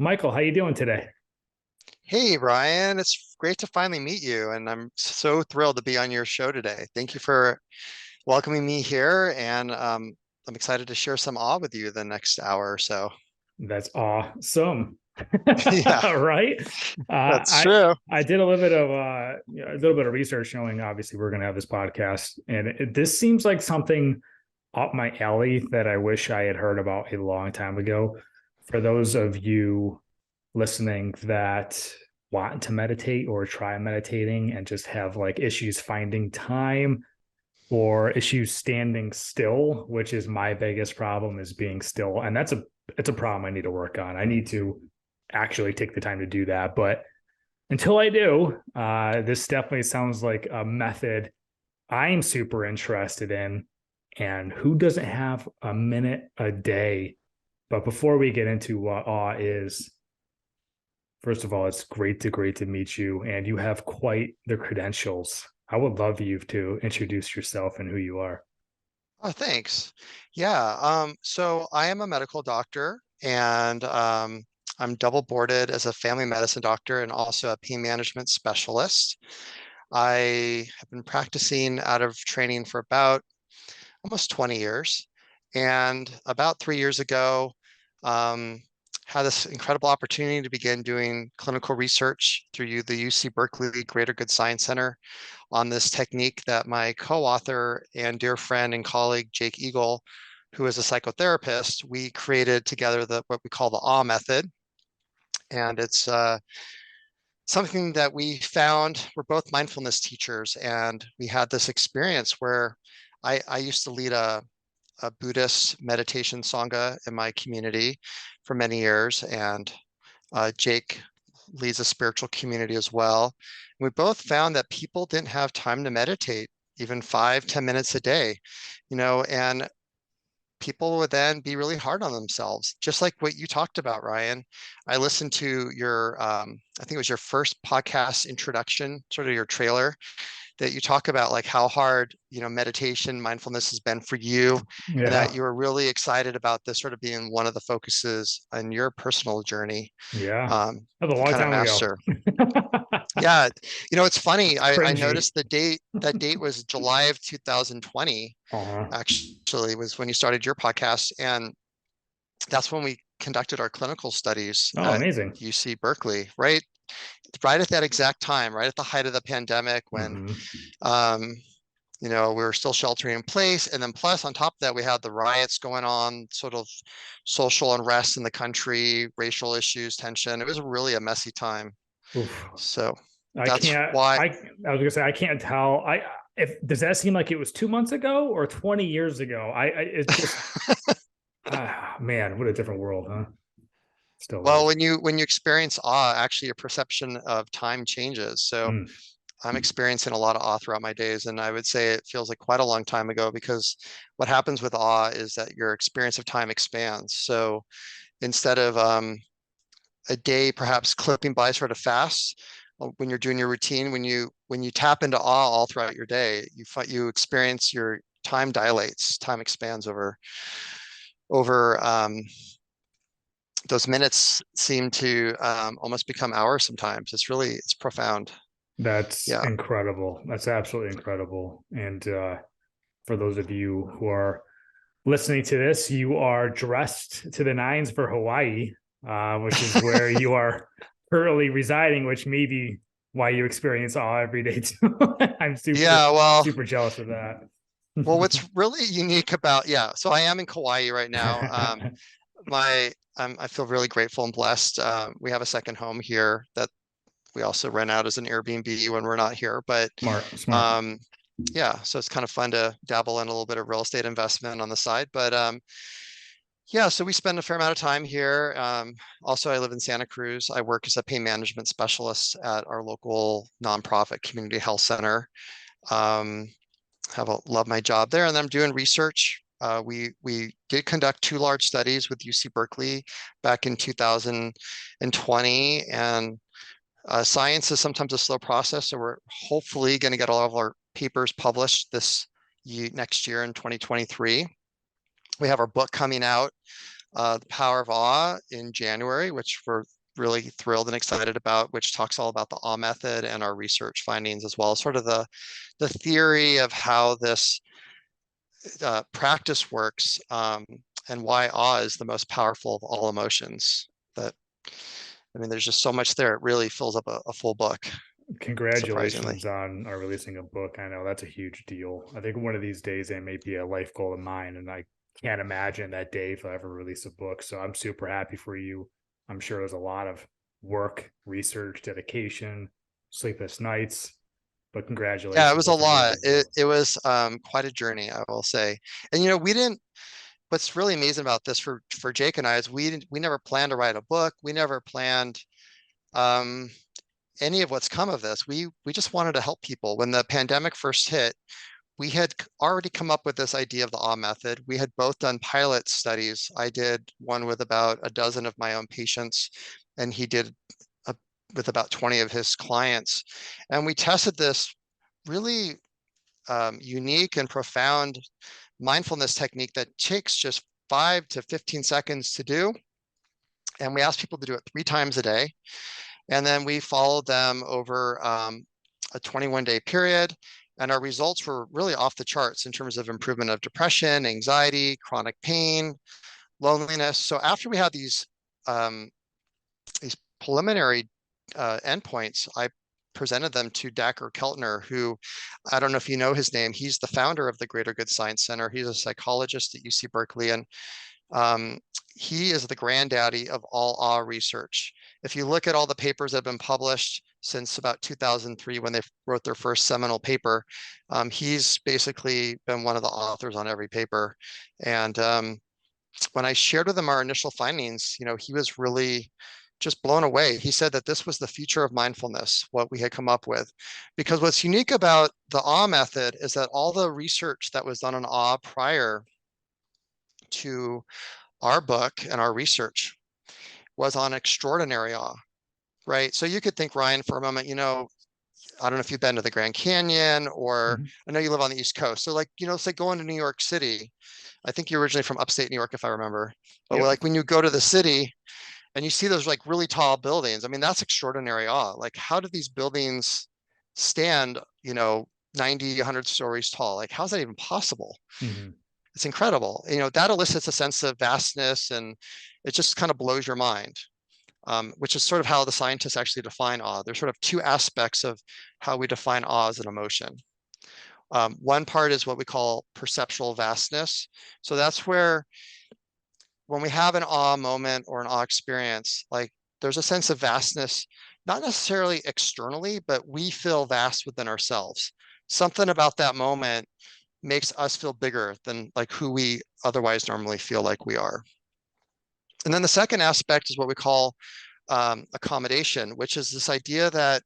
Michael, how you doing today? Hey, Ryan, it's great to finally meet you, and I'm so thrilled to be on your show today. Thank you for welcoming me here, and I'm excited to share some awe with you the next hour or so. That's awesome. Yeah, Right? Uh, that's I true. I did a little bit of a little bit of research showing obviously we're going to have this podcast, and this seems like something up my alley that I wish I had heard about a long time ago. For those of you listening that want to meditate or try meditating and just have like issues finding time or issues standing still, which is my biggest problem is being still. And it's a problem I need to work on. I need to actually take the time to do that. But until I do, this definitely sounds like a method I'm super interested in. And who doesn't have a minute a day? But before we get into what awe is, first of all, it's great to meet you, and you have quite the credentials. I would love you to introduce yourself and who you are. Oh, thanks. Yeah, so I am a medical doctor, and I'm double boarded as a family medicine doctor and also a pain management specialist. I have been practicing out of training for about almost 20 years. And about 3 years ago, um, had this incredible opportunity to begin doing clinical research through the UC Berkeley Greater Good Science Center on this technique that my co-author and dear friend and colleague, Jake Eagle, who is a psychotherapist, we created together what we call the AWE method. And it's something that we found. We're both mindfulness teachers, and we had this experience where I used to lead a Buddhist meditation sangha in my community for many years, and Jake leads a spiritual community as well. We both found that people didn't have time to meditate, even 5, 10 minutes a day, and people would then be really hard on themselves, just like what you talked about, Ryan. I listened to I think it was your first podcast introduction, sort of your trailer, that you talk about like how hard, meditation, mindfulness has been for you, and that Yeah. you were really excited about this sort of being one of the focuses on your personal journey Yeah. um, That was a to long kind of time ago. master. Yeah, it's funny. I Cringy. noticed the date. That date was July of 2020, Uh-huh. actually, was when you started your podcast. And that's when we conducted our clinical studies Oh, at amazing. UC Berkeley, right at that exact time, right at the height of the pandemic when Hmm. um, we were still sheltering in place. And then plus on top of that, we had the riots going on, sort of social unrest in the country, racial issues, tension. It was really a messy time. Oof. So I that's can't. why, I was gonna say I can't tell. I if does that seem like it was 2 months ago or 20 years ago? It just man, what a different world, huh? Still well, is. when you experience awe, actually your perception of time changes. So Mm. I'm experiencing a lot of awe throughout my days, and I would say it feels like quite a long time ago because what happens with awe is that your experience of time expands. So instead of a day perhaps clipping by sort of fast, when you're doing your routine, when you tap into awe all throughout your day, you experience your time dilates, time expands over those minutes seem to almost become hours sometimes. It's profound. That's Yeah. incredible. That's absolutely incredible. And for those of you who are listening to this, you are dressed to the nines for Hawaii, which is where you are currently residing, which may be why you experience awe every day too. I'm Yeah, well, super jealous of that. what's really unique about, yeah, so I am in Kauai right now. I feel really grateful and blessed. We have a second home here that we also rent out as an Airbnb when we're not here. But Smart. um, yeah, so it's kind of fun to dabble in a little bit of real estate investment on the side. But yeah, so we spend a fair amount of time here. Also, I live in Santa Cruz. I work as a pain management specialist at our local nonprofit community health center. Um, love my job there, and I'm doing research. We did conduct two large studies with UC Berkeley back in 2020, and science is sometimes a slow process. So we're hopefully going to get all of our papers published next year in 2023. We have our book coming out The Power of Awe in January, which we're really thrilled and excited about, which talks all about the awe method and our research findings, as well as sort of the theory of how this practice works, and why awe is the most powerful of all emotions. That, I mean, there's just so much there. It really fills up a full book, surprisingly. Congratulations on releasing a book. I know that's a huge deal. I think one of these days it may be a life goal of mine, and I can't imagine that day if I ever release a book. So I'm super happy for you. I'm sure there's a lot of work, research, dedication, sleepless nights, but Yeah, it congratulations. was a That's a really lot. big It deal. it was quite a journey, I will say. And we didn't. What's really amazing about this for Jake and I is we never planned to write a book. We never planned um, any of what's come of this. We just wanted to help people. When the pandemic first hit, we had already come up with this idea of the awe method. We had both done pilot studies. I did one with about a dozen of my own patients, and he did a, with about 20 of his clients. And we tested this really unique and profound mindfulness technique that takes just 5 to 15 seconds to do. And we asked people to do it 3 times a day. And then we followed them over a 21-day period. And our results were really off the charts in terms of improvement of depression, anxiety, chronic pain, loneliness. So after we had these preliminary endpoints, I presented them to Dacher Keltner, who, I don't know if you know his name. He's the founder of the Greater Good Science Center. He's a psychologist at UC Berkeley, and um, he is the granddaddy of all awe research. If you look at all the papers that have been published since about 2003, when they wrote their first seminal paper, he's basically been one of the authors on every paper. And when I shared with him our initial findings, he was really just blown away. He said that this was the future of mindfulness, what we had come up with. Because what's unique about the awe method is that all the research that was done on awe prior to our book and our research was on extraordinary awe, right? So you could think, Ryan, for a moment, I don't know if you've been to the Grand Canyon, or Mhm. I know you live on the East Coast. So it's like going to New York City. I think you're originally from upstate New York, if I remember. But Yep. like when you go to the city and you see those like really tall buildings, I mean, that's extraordinary awe. Like, how do these buildings stand, 90, 100 stories tall? Like, how's that even possible? Mhm. It's incredible. That elicits a sense of vastness, and it just kind of blows your mind, which is sort of how the scientists actually define awe. There's sort of two aspects of how we define awe as an emotion. One part is what we call perceptual vastness. So that's where when we have an awe moment or an awe experience, like there's a sense of vastness, not necessarily externally, but we feel vast within ourselves. Something about that moment makes us feel bigger than like who we otherwise normally feel like we are. And then the second aspect is what we call accommodation, which is this idea that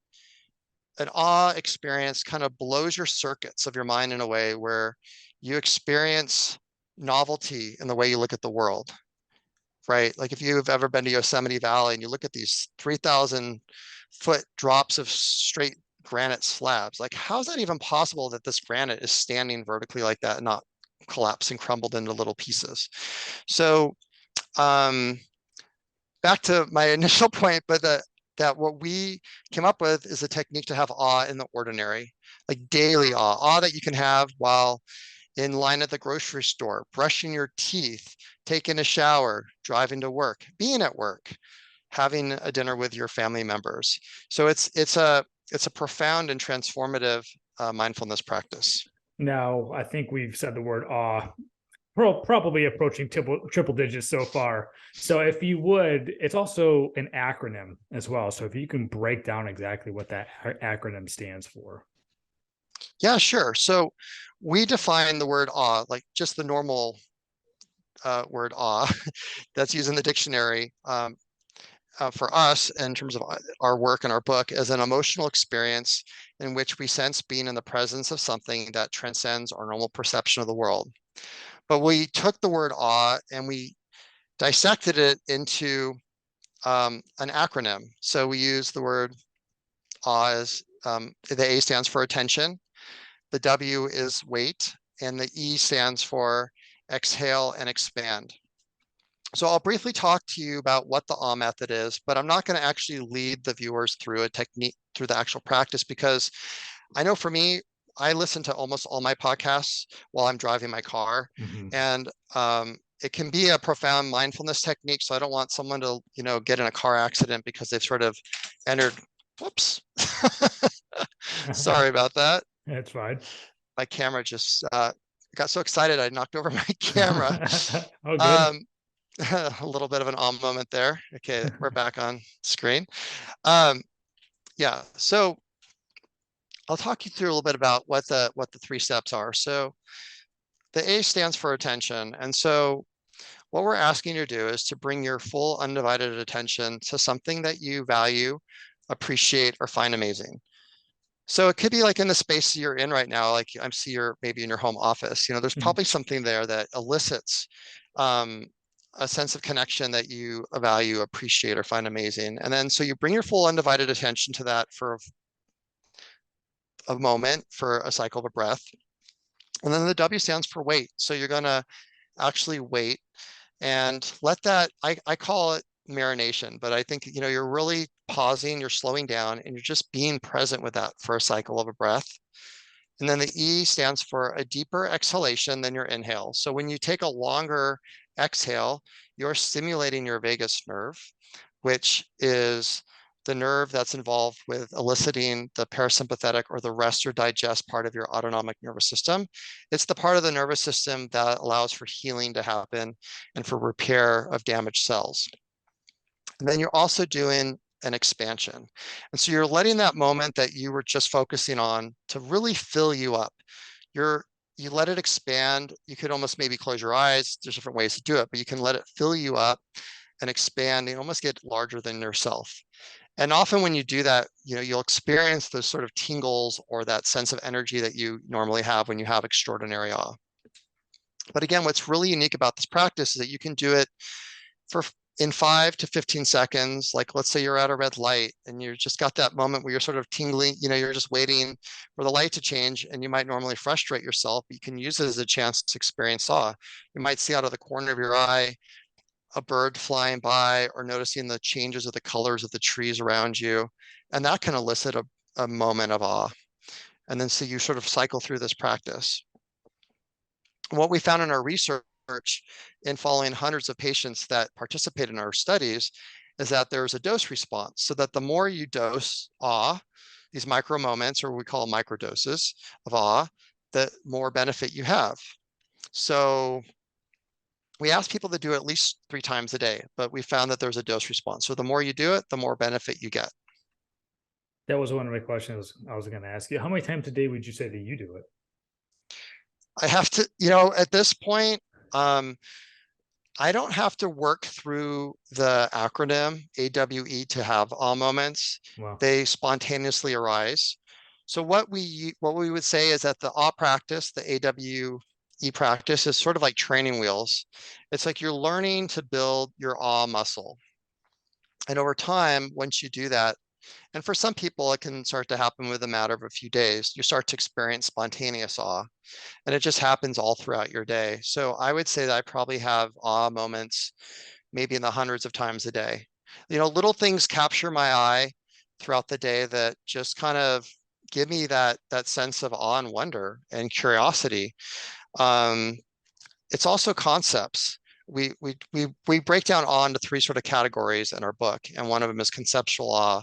an awe experience kind of blows your circuits of your mind in a way where you experience novelty in the way you look at the world, right? Like if you've ever been to Yosemite Valley and you look at these 3,000-foot drops of straight granite slabs, like how's that even possible that this granite is standing vertically like that and not collapsed and crumbled into little pieces? So um, back to my initial point, but that what we came up with is a technique to have awe in the ordinary, like daily awe that you can have while in line at the grocery store, brushing your teeth, taking a shower, driving to work, being at work, having a dinner with your family members. So it's a profound and transformative mindfulness practice. Now, I think we've said the word awe probably approaching triple digits so far. So if you would, it's also an acronym as well. So if you can break down exactly what that acronym stands for. Yeah, sure. So we define the word awe, like just the normal word awe that's used in the dictionary, for us in terms of our work and our book, as an emotional experience in which we sense being in the presence of something that transcends our normal perception of the world. But we took the word awe and we dissected it into an acronym. So we use the word awe as the A stands for attention, the W is wait, and the E stands for exhale and expand. So I'll briefly talk to you about what the awe method is, but I'm not going to actually lead the viewers through a technique, through the actual practice, because I know for me, I listen to almost all my podcasts while I'm driving my car, Hmm. and it can be a profound mindfulness technique. So I don't want someone to, get in a car accident because they've sort of entered. Whoops. Sorry about that. That's fine. My camera just got so excited I knocked over my camera. Oh, good. Um, a little bit of an awe moment there. Okay, we're back on screen. Um, yeah, so I'll talk you through a little bit about what the 3 steps are. So the A stands for attention. And so what we're asking you to do is to bring your full undivided attention to something that you value, appreciate, or find amazing. So it could be like in the space you're in right now, like I see you're maybe in your home office, there's Mhm. probably something there that elicits um, a sense of connection that you value, appreciate, or find amazing. And then so you bring your full undivided attention to that for a moment, for a cycle of a breath. And then the W stands for wait. So you're going to actually wait and let that, I call it marination, but I think, you're really pausing, you're slowing down, and you're just being present with that for a cycle of a breath. And then the E stands for a deeper exhalation than your inhale. So when you take a longer exhale, you're stimulating your vagus nerve, which is the nerve that's involved with eliciting the parasympathetic or the rest or digest part of your autonomic nervous system. It's the part of the nervous system that allows for healing to happen and for repair of damaged cells. And then you're also doing an expansion. And so you're letting that moment that you were just focusing on to really fill you up. You let it expand. You could almost maybe close your eyes. There's different ways to do it, but you can let it fill you up and expand and almost get larger than yourself. And often when you do that, you'll experience those sort of tingles or that sense of energy that you normally have when you have extraordinary awe. But again, what's really unique about this practice is that you can do it for in 5 to 15 seconds. Like let's say you're at a red light and you just got that moment where you're sort of tingling, you're just waiting for the light to change, and you might normally frustrate yourself, but you can use it as a chance to experience awe. You might see out of the corner of your eye a bird flying by, or noticing the changes of the colors of the trees around you. And that can elicit a moment of awe. And then so you sort of cycle through this practice. What we found in our research in following hundreds of patients that participate in our studies is that there's a dose response, so that the more you dose awe, these micro moments, or we call micro doses of awe, the more benefit you have. So we asked people to do it at least 3 times a day, but we found that there's a dose response. So the more you do it, the more benefit you get. That was one of my questions I was going to ask you. How many times a day would you say that you do it? I have to, at this point, I don't have to work through the acronym AWE to have awe moments. Well, They spontaneously arise. So what we would say is that the awe practice, the AWE practice, is sort of like training wheels. It's like you're learning to build your awe muscle. And over time, once you do that, and for some people, it can start to happen within a matter of a few days, you start to experience spontaneous awe. And it just happens all throughout your day. So I would say that I probably have awe moments maybe in the hundreds of times a day. Little things capture my eye throughout the day that just kind of give me that sense of awe and wonder and curiosity. Um, it's also concepts. We break down awe into 3 sort of categories in our book, and one of them is conceptual awe.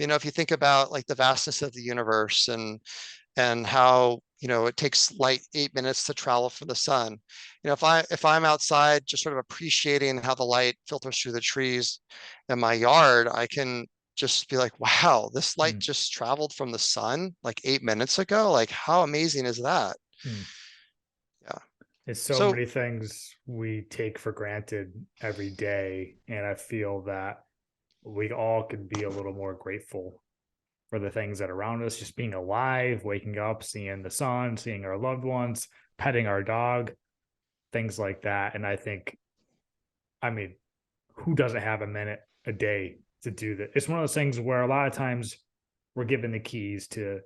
If you think about like the vastness of the universe and how it takes light 8 minutes to travel from the sun. If I'm outside just sort of appreciating how the light filters through the trees in my yard, I can just be like, wow, this light hmm, just traveled from the sun like 8 minutes ago. Like, how amazing is that? hmm. Yeah. It's so So many things we take for granted every day. And I feel that we all could be a little more grateful for the things that are around us, just being alive, waking up, seeing the sun, seeing our loved ones, petting our dog, things like that. And I think, I mean, who doesn't have a minute a day to do that? It's one of those things where a lot of times we're given the keys to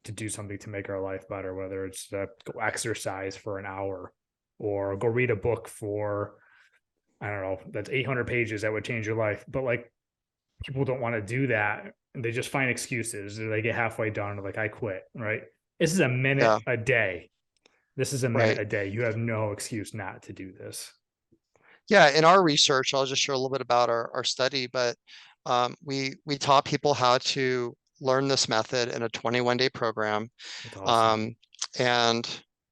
do something to make our life better, whether it's go exercise for an hour or go read a book for I don't know, that's 800 pages that would change your life. But like people don't want to do that. And they just find excuses. They get halfway done, like, I quit, right? This is a minute Yeah, a day. This is a minute right. a day. You have no excuse not to do this. Yeah, in our research, I'll just share a little bit about our study, but we taught people how to learn this method in a 21-day program. That's awesome. Um, and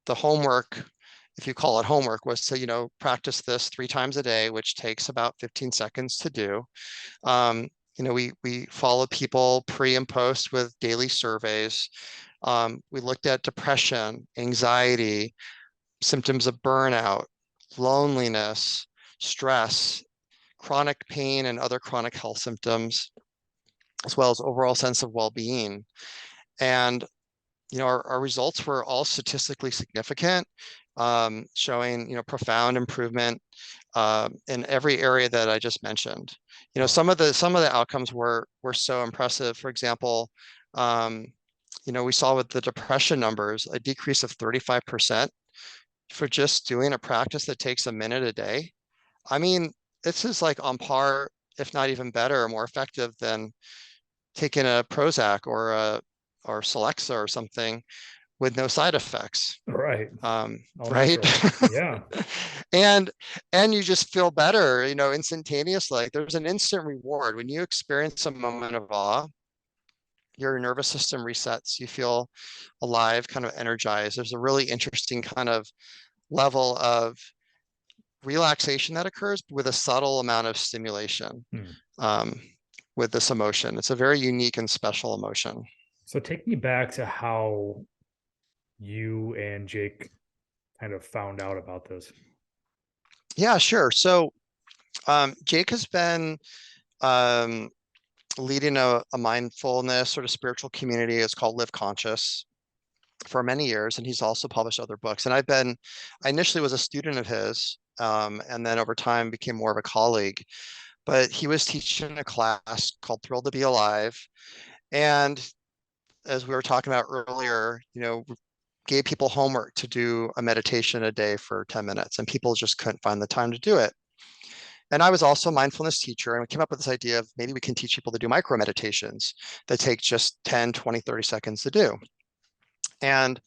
the homework, if you call it homework, was to, practice this 3 times a day, which takes about 15 seconds to do. Um, we follow people pre and post with daily surveys. We looked at depression, anxiety, symptoms of burnout, loneliness, stress, chronic pain, and other chronic health symptoms, as well as overall sense of well-being. And our results were all statistically significant, showing profound improvement in every area that I just mentioned. Wow. Some of the outcomes were so impressive. For example, um, we saw with the depression numbers a decrease of 35% for just doing a practice that takes a minute a day. I mean, this is like on par, if not even better, or more effective than taking a Prozac or Celexa or something with no side effects. Right. All Right? natural. Yeah. and and you just feel better, instantaneously. Like there's an instant reward when you experience a moment of awe. Your nervous system resets. You feel alive, kind of energized. There's a really interesting kind of level of relaxation that occurs with a subtle amount of stimulation Hmm. um, with this emotion. It's a very unique and special emotion. So take me back to how you and Jake kind of found out about this. Yeah, sure. So Jake has been um, leading a mindfulness sort of spiritual community. It's called Live Conscious for many years, and he's also published other books. And I initially was a student of his, and then over time became more of a colleague. But he was teaching a class called Thrilled to Be Alive. And as we were talking about earlier, gave people homework to do a meditation a day for 10 minutes, and people just couldn't find the time to do it. And I was also a mindfulness teacher, and we came up with this idea of maybe we can teach people to do micro meditations that take just 10, 20, 30 seconds to do. And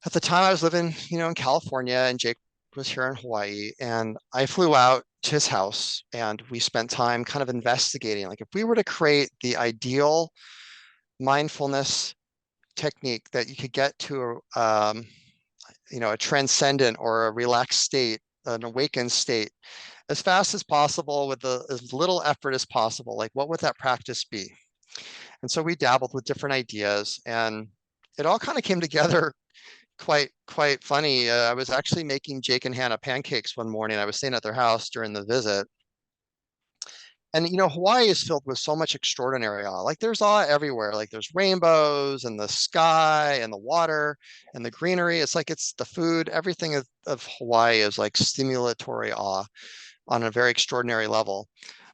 at the time I was living, in California, and Jake was here in Hawaii, and I flew out to his house and we spent time kind of investigating, like if we were to create the ideal mindfulness technique that you could get to a transcendent or a relaxed state, an awakened state, as fast as possible with as little effort as possible. Like, what would that practice be? And so we dabbled with different ideas, and it all kind of came together quite funny. I was actually making Jake and Hannah pancakes one morning. I was staying at their house during the visit. And Hawaii is filled with so much extraordinary awe. Like there's awe everywhere. Like there's rainbows and the sky and the water and the greenery. It's like it's the food. Everything of Hawaii is like stimulatory awe on a very extraordinary level.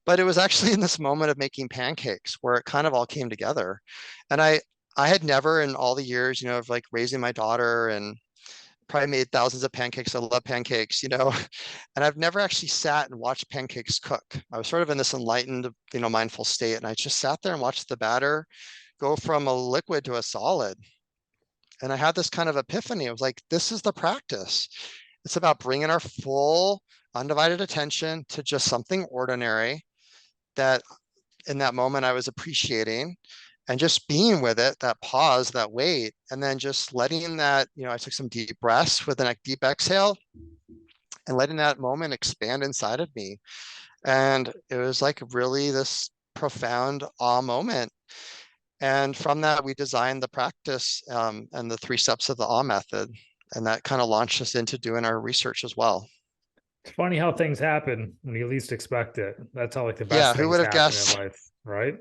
But it was actually in this moment of making pancakes where it kind of all came together. And I had never in all the years, of like raising my daughter and probably made thousands of pancakes. I love pancakes, and I've never actually sat and watched pancakes cook. I was sort of in this enlightened, mindful state, and I just sat there and watched the batter go from a liquid to a solid. And I had this kind of epiphany. I was like, this is the practice. It's about bringing our full, undivided attention to just something ordinary that in that moment I was appreciating and just being with it, that pause, that wait, and then just letting that, I took some deep breaths with a deep exhale and letting that moment expand inside of me. And it was like really this profound awe moment. And from that, we designed the practice and the 3 steps of the awe method. And that kind of launched us into doing our research as well. It's funny how things happen when you least expect it. That's how like the Yeah, best who things would have happen in guessed? life, right?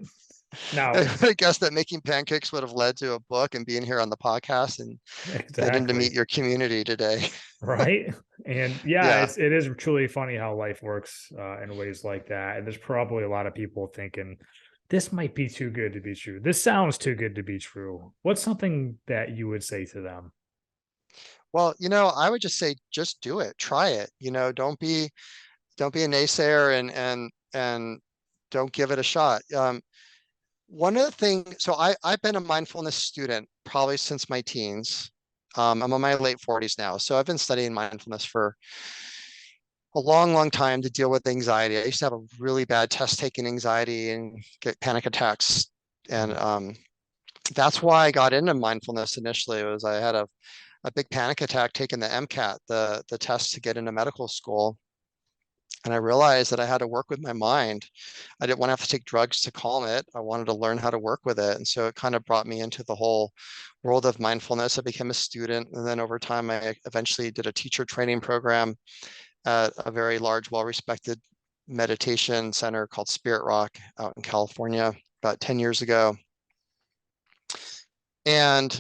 I Now, would have guessed that making pancakes would have led to a book and being here on the podcast and getting to exactly. meet your community today. Right. And yeah, Yeah. it is truly funny how life works in ways like that. And there's probably a lot of people thinking this might be too good to be true. This sounds too good to be true. What's something that you would say to them? Well, I would just say, just do it, try it. Don't be don't be a naysayer and don't give it a shot. One of the things, so I've been a mindfulness student probably since my teens. I'm in my late 40s now, so I've been studying mindfulness for a long, long time to deal with anxiety. I used to have a really bad test taking anxiety and get panic attacks, and Mm. that's why I got into mindfulness initially. Was I had a big panic attack taking the MCAT, the test to get into medical school. And I realized that I had to work with my mind. I didn't want to have to take drugs to calm it. I wanted to learn how to work with it. And so it kind of brought me into the whole world of mindfulness. I became a student. And then over time, I eventually did a teacher training program at a very large, well-respected meditation center called Spirit Rock out in California about 10 years ago. And,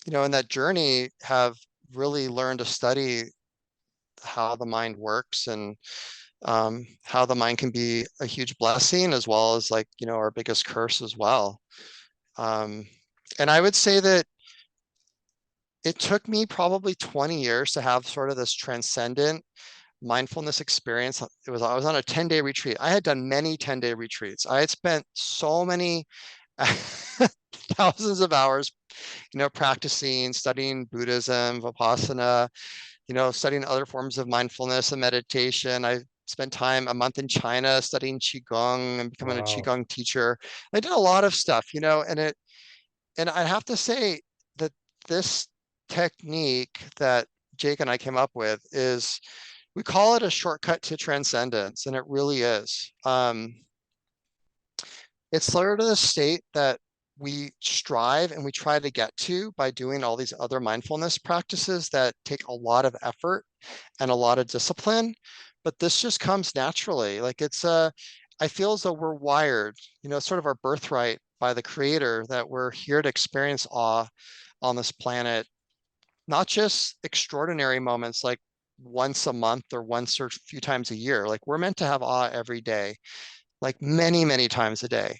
in that journey, have really learned to study how the mind works and how the mind can be a huge blessing as well as like, our biggest curse as well. Um, and I would say that it took me probably 20 years to have sort of this transcendent mindfulness experience. I was on a 10-day retreat. I had done many 10-day retreats. I had spent so many thousands of hours, practicing, studying Buddhism, Vipassana, studying other forms of mindfulness and meditation. I spent time a month in China studying Qigong and becoming a Wow. Qigong teacher. I did a lot of stuff, and I have to say that this technique that Jake and I came up with is, we call it a shortcut to transcendence, and it really is. It's sort of the state that we strive and we try to get to by doing all these other mindfulness practices that take a lot of effort and a lot of discipline, but this just comes naturally. Like I feel as though we're wired, sort of our birthright by the creator, that we're here to experience awe on this planet, not just extraordinary moments like once a month or once or a few times a year. Like we're meant to have awe every day, like many, many times a day,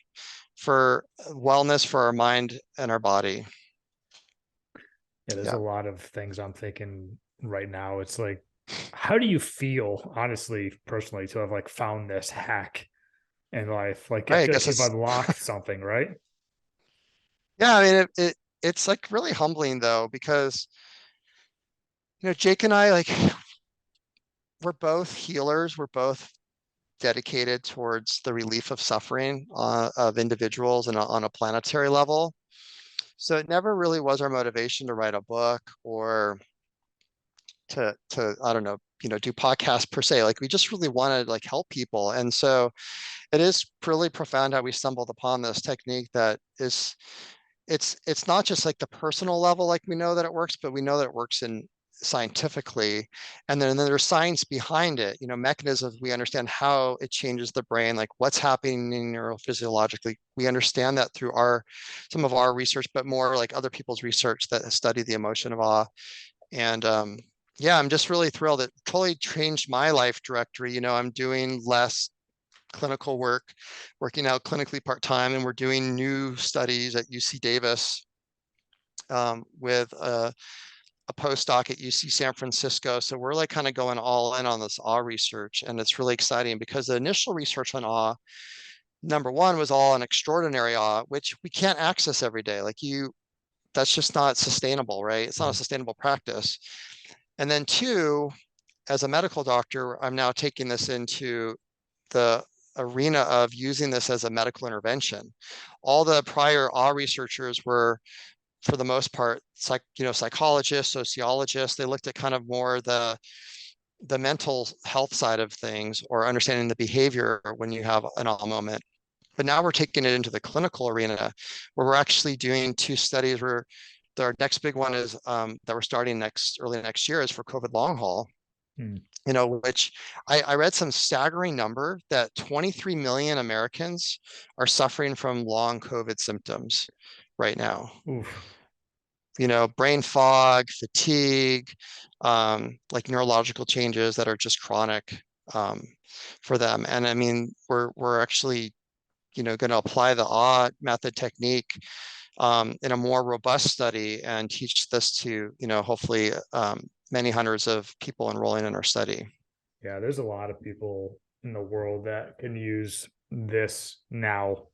for wellness for our mind and our body. Yeah, there's a Yeah. lot of things I'm thinking right now. It's like, how do you feel, honestly, personally, to have like found this hack in life? Like, I Right. I feel guess like you've it's, unlocked something, right? yeah, I mean, it's like really humbling though, because, Jake and I, like, we're both healers. We're both dedicated towards the relief of suffering of individuals and on a planetary level. So it never really was our motivation to write a book or to I don't know, do podcasts per se. Like we just really wanted to like help people. And so it is really profound how we stumbled upon this technique that is, it's not just like the personal level, like we know that it works, but we know that it works in scientifically. And then there's science behind it, mechanisms. We understand how it changes the brain, like what's happening neurophysiologically. We understand that through some of our research, but more like other people's research that has studied the emotion of awe. And yeah, I'm just really thrilled. It totally changed my life directory. I'm doing less clinical work, working out clinically part-time, and we're doing new studies at UC Davis with a postdoc at UC San Francisco. So we're like kind of going all in on this awe research, and it's really exciting because the initial research on awe, number one, was all an extraordinary awe, which we can't access every day. That's just not sustainable, right? It's not a Mm. sustainable practice. And then two, as a medical doctor, I'm now taking this into the arena of using this as a medical intervention. All the prior awe researchers were, for the most part, psychologists, sociologists. They looked at kind of more the mental health side of things, or understanding the behavior when you have an awe moment. But now we're taking it into the clinical arena, where we're actually doing two studies. Where our next big one is that we're starting early next year, is for COVID long haul. Mm. Which I read some staggering number that 23 million Americans are suffering from long COVID symptoms right now. Oof. Brain fog, fatigue, like neurological changes that are just chronic um, for them. And I mean, we're actually, going to apply the awe method technique in a more robust study and teach this to, hopefully many hundreds of people enrolling in our study. Yeah, there's a lot of people in the world that can use this now.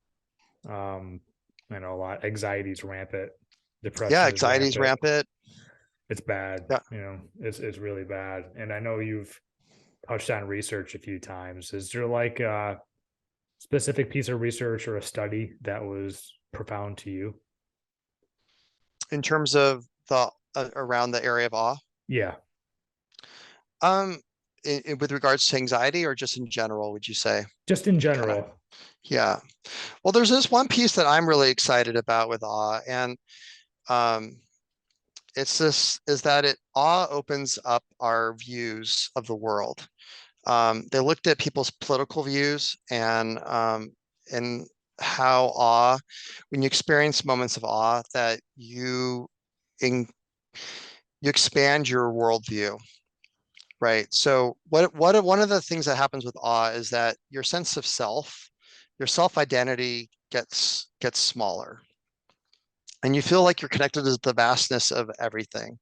Um, I know a lot. Anxiety's rampant, Yeah, depression is anxiety is rampant. rampant. It's bad. Yeah. It's really bad. And I know you've touched on research a few times. Is there like a specific piece of research or a study that was profound to you? In terms of the around the area of awe, Yeah, um, with regards to anxiety or just in general, would you say? just in Kind of. general. Yeah. Well, there's this one piece that I'm really excited about with awe, and um, it's this is that it awe opens up our views of the world. They looked at people's political views and how awe, when you experience moments of awe, that in, you expand your worldview, right? So what one of the things that happens with awe is that your sense of self, your self identity gets smaller, and you feel like you're connected to the vastness of everything,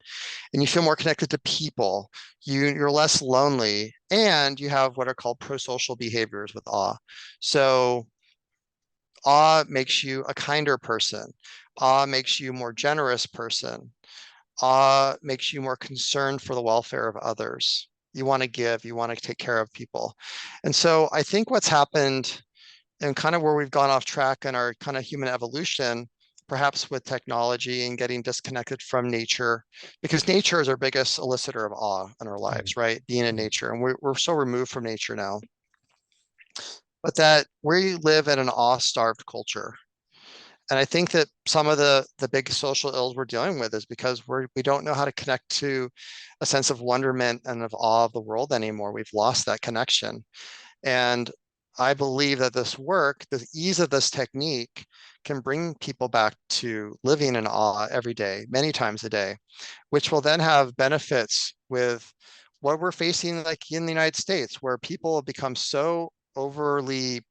and you feel more connected to people. You're less lonely, and you have what are called pro-social behaviors with awe. So awe makes you a kinder person. Awe makes you a more generous person. Awe makes you more concerned for the welfare of others. You want to give, you want to take care of people. And so I think what's happened and kind of where we've gone off track in our kind of human evolution, perhaps with technology and getting disconnected from nature, because nature is our biggest elicitor of awe in our Mm, lives, right? Being in mm, nature. And we're so removed from nature now. But that we live in an awe-starved culture. And I think that some of the big social ills we're dealing with is because we don't know how to connect to a sense of wonderment and of awe of the world anymore. We've lost that connection. And I believe that this work, the ease of this technique, can bring people back to living in awe every day, many times a day, which will then have benefits with what we're facing, like in the United States, where people have become so overly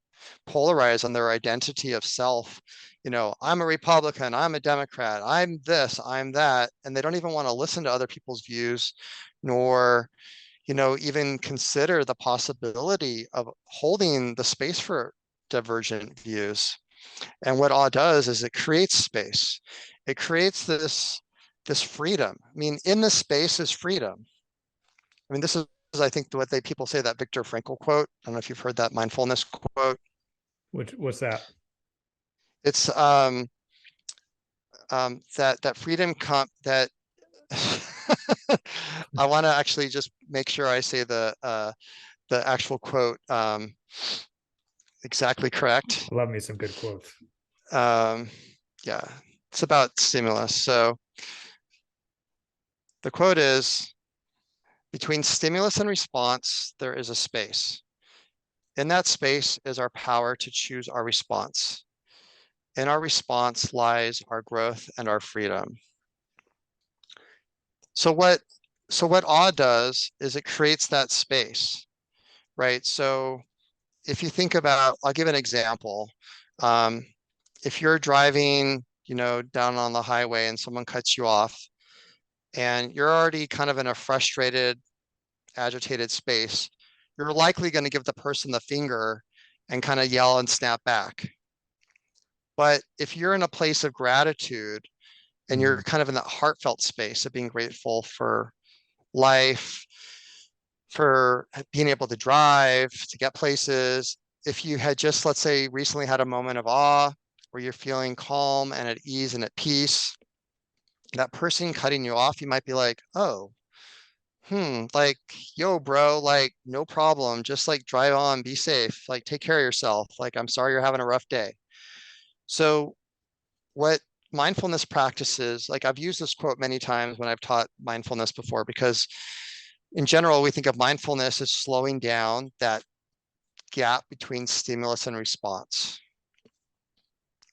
polarized on their identity of self. You know, I'm a Republican, I'm a Democrat, I'm this, I'm that, and they don't even want to listen to other people's views, nor even consider the possibility of holding the space for divergent views. And what awe does is it creates space. It creates this freedom. I mean, in this space is freedom. I mean, this is, I think, what people say, that Viktor Frankl quote. I don't know if you've heard that mindfulness quote. what's that? It's that freedom that I want to actually just make sure I say the actual quote exactly correct. I love me some good quotes. Um, yeah, it's about stimulus. So the quote is, between stimulus and response, there is a space. In that space is our power to choose our response. In our response lies our growth and our freedom. So what awe does is it creates that space, right? So if you think about, I'll give an example. Um, if you're driving, down on the highway and someone cuts you off, and you're already kind of in a frustrated, agitated space, you're likely going to give the person the finger and kind of yell and snap back. But if you're in a place of gratitude and you're Mm, kind of in that heartfelt space of being grateful for life, for being able to drive, to get places, if you had just, let's say, recently had a moment of awe where you're feeling calm and at ease and at peace, that person cutting you off, you might be like, oh, like, yo, bro, like, no problem. Just like drive on, be safe, like, take care of yourself. Like, I'm sorry you're having a rough day. So, what mindfulness practices, like, I've used this quote many times when I've taught mindfulness before, because in general, we think of mindfulness as slowing down that gap between stimulus and response,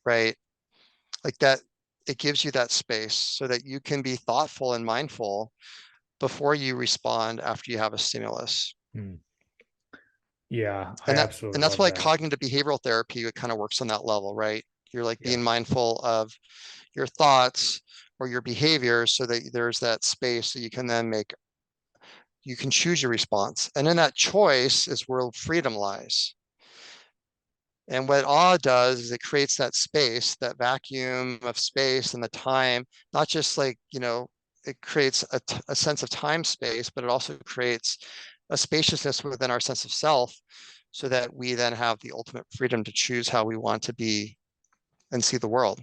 right? Like that, it gives you that space so that you can be thoughtful and mindful before you respond after you have a stimulus. mm. Yeah, I And absolutely that's love why that. cognitive behavioral therapy, it kind of works on that level, right? You're like Yeah. being mindful of your thoughts or your behaviors so that there's that space so you can then make You can choose your response. And in that choice is where freedom lies. And what awe does is it creates that space, that vacuum of space and the time, not just like, it creates a sense of time space, but it also creates a spaciousness within our sense of self so that we then have the ultimate freedom to choose how we want to be and see the world.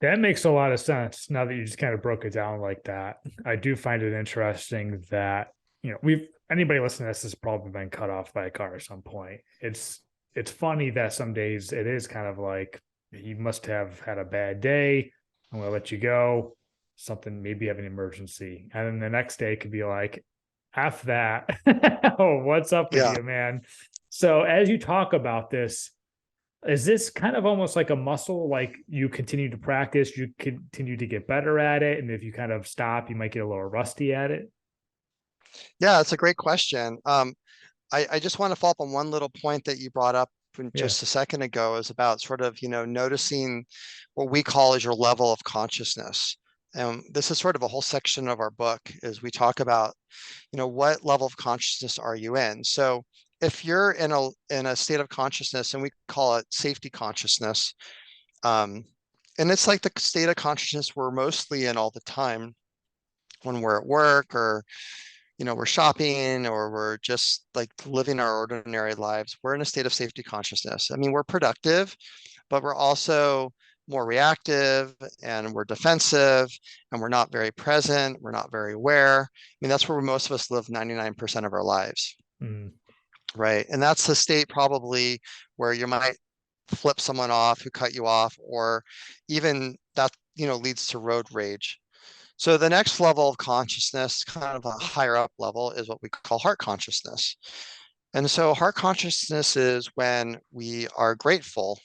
That makes a lot of sense now that you just kind of broke it down like that. I do find it interesting that, we've anybody listening to this has probably been cut off by a car at some point. It's funny that some days it is kind of like you must have had a bad day. I'm gonna let you go. Something, maybe you have an emergency. And then the next day could be like, F that. Oh, what's up with Yeah. you, man? So as you talk about this, is this kind of almost like a muscle, like you continue to practice, you continue to get better at it, and if you kind of stop, you might get a little rusty at it? Yeah, it's a great question. I just want to follow up on one little point that you brought up Yeah. just a second ago is about sort of, noticing what we call is your level of consciousness. And this is sort of a whole section of our book is we talk about, what level of consciousness are you in? So if you're in a state of consciousness, and we call it safety consciousness, um, and it's like the state of consciousness we're mostly in all the time when we're at work or we're shopping or we're just like living our ordinary lives. We're in a state of safety consciousness. I mean, we're productive, but we're also more reactive and we're defensive and we're not very present. We're not very aware. I mean, that's where most of us live 99% of our lives, Mm. right? And that's the state probably where you might flip someone off who cut you off, or even that, leads to road rage. So the next level of consciousness, kind of a higher up level, is what we call heart consciousness. And so heart consciousness is when we are grateful.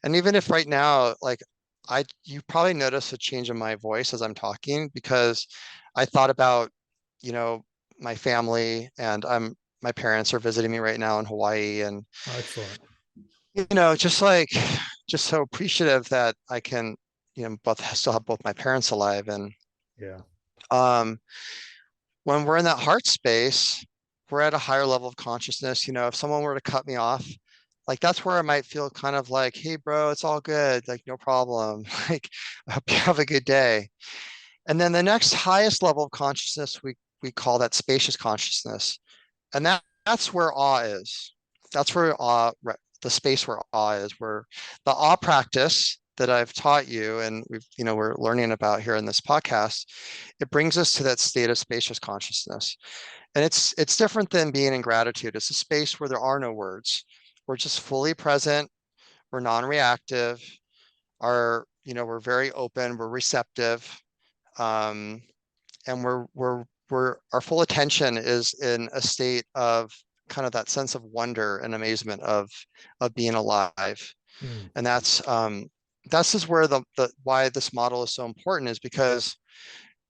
And even if right now, like you probably notice a change in my voice as I'm talking because I thought about, you know, my family and my parents are visiting me right now in Hawaii and, Oh, excellent. just so appreciative that I can, both still have both my parents alive. And Yeah. um, when we're in that heart space, we're at a higher level of consciousness. If someone were to cut me off, like that's where I might feel kind of like, hey, bro, it's all good. Like, no problem. Like, I hope you have a good day. And then the next highest level of consciousness, we call that spacious consciousness. And that's where awe is. That's where the space where awe is, where the awe practice that I've taught you and we're learning about here in this podcast, it brings us to that state of spacious consciousness. And it's different than being in gratitude. It's a space where there are no words. We're just fully present, we're non-reactive, we're very open, we're receptive. Um, and we're our full attention is in a state of kind of that sense of wonder and amazement of being alive. Mm. And that's is where the why this model is so important is because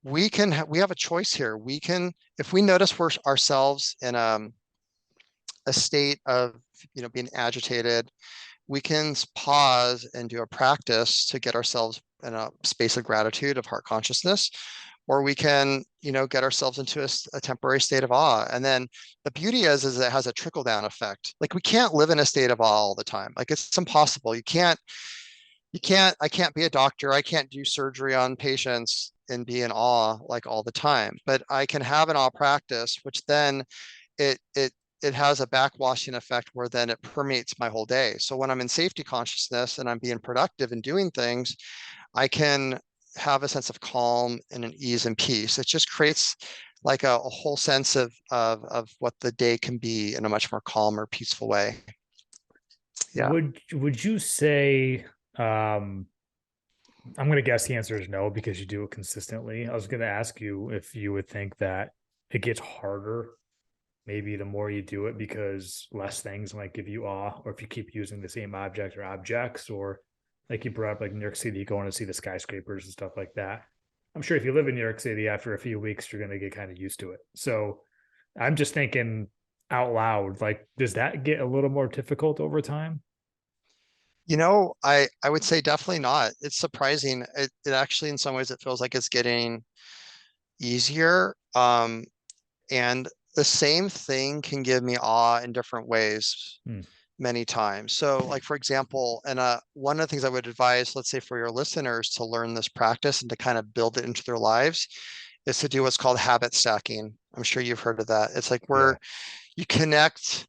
we have a choice here. We can, if we notice we're ourselves in a state of being agitated, we can pause and do a practice to get ourselves in a space of gratitude, of heart consciousness, or we can, get ourselves into a temporary state of awe. And then the beauty is it has a trickle down effect. Like we can't live in a state of awe all the time. Like it's impossible. I can't be a doctor. I can't do surgery on patients and be in awe like all the time, but I can have an awe practice, which then it, it, it has a backwashing effect where then it permeates my whole day. So when I'm in safety consciousness and I'm being productive and doing things, I can have a sense of calm and an ease and peace. It just creates like a whole sense of what the day can be in a much more calmer, peaceful way. Yeah. Would you say, I'm going to guess the answer is no because you do it consistently. I was going to ask you if you would think that it gets harder maybe the more you do it because less things might give you awe, or if you keep using the same object or objects, or like you brought up, like New York City, going to see the skyscrapers and stuff like that. I'm sure if you live in New York City, after a few weeks, you're going to get kind of used to it. So I'm just thinking out loud, like, does that get a little more difficult over time? I would say definitely not. It's surprising. It actually, in some ways, it feels like it's getting easier. And the same thing can give me awe in different ways Hmm. many times. So like for example, and one of the things I would advise, let's say for your listeners to learn this practice and to kind of build it into their lives is to do what's called habit stacking. I'm sure you've heard of that. It's like Yeah. where you connect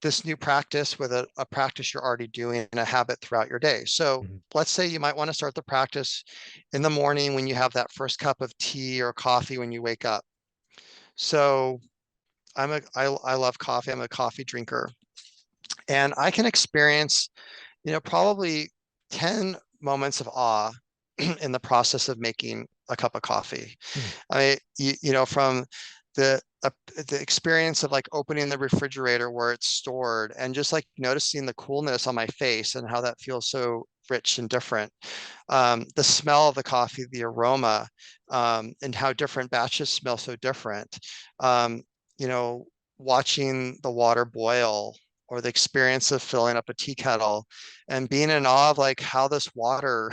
this new practice with a practice you're already doing and a habit throughout your day. So Mhm. let's say you might want to start the practice in the morning when you have that first cup of tea or coffee when you wake up. So I love coffee. I'm a coffee drinker, and I can experience, probably 10 moments of awe in the process of making a cup of coffee. Hmm. From the experience of like opening the refrigerator where it's stored and just like noticing the coolness on my face and how that feels so rich and different. The smell of the coffee, the aroma, and how different batches smell so different. Um, you know, watching the water boil or the experience of filling up a tea kettle and being in awe of like how this water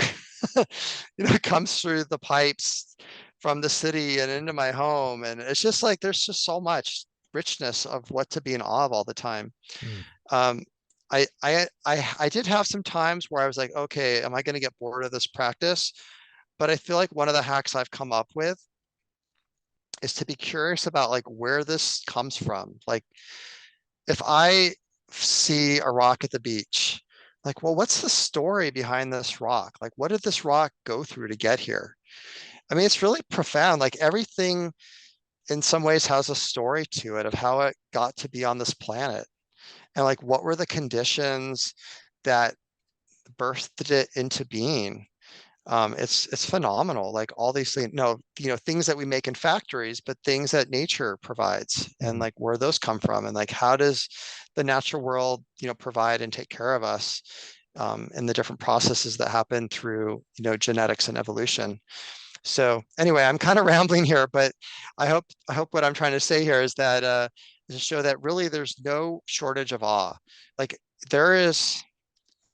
comes through the pipes from the city and into my home. And it's just like there's just so much richness of what to be in awe of all the time. Hmm. Um, I did have some times where I was like, okay, am I going to get bored of this practice? But I feel like one of the hacks I've come up with is to be curious about like where this comes from. Like if I see a rock at the beach, like, well, what's the story behind this rock? Like, what did this rock go through to get here? I mean, it's really profound. Like everything in some ways has a story to it of how it got to be on this planet. And like, what were the conditions that birthed it into being? It's phenomenal. Like all these things, no, things that we make in factories, but things that nature provides, and Hmm. like where those come from, and like how does the natural world, provide and take care of us, in the different processes that happen through, genetics and evolution. So anyway, I'm kind of rambling here, but I hope what I'm trying to say here is that is to show that really there's no shortage of awe. Like there is,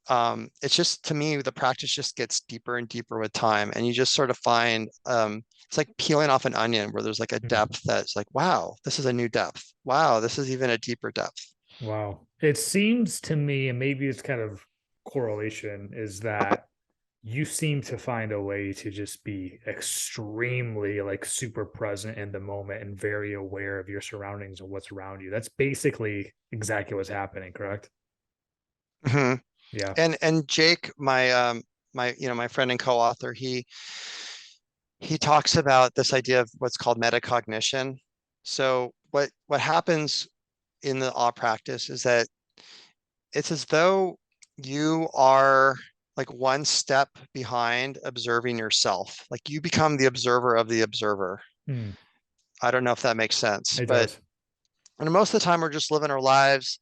it's just to me the practice just gets deeper and deeper with time, and you just sort of find it's like peeling off an onion where there's like a Hmm. depth that's like, wow, this is a new depth. Wow, this is even a deeper depth. Wow. It seems to me, and maybe it's kind of correlation, is that you seem to find a way to just be extremely like super present in the moment and very aware of your surroundings and what's around you. That's basically exactly what's happening, correct? Hmm. Yeah. And Jake, my friend and co-author, he talks about this idea of what's called metacognition. So what happens in the awe practice is that it's as though you are like one step behind observing yourself. Like you become the observer of the observer. Hmm. I don't know if that makes sense, It but does. and most of the time we're just living our lives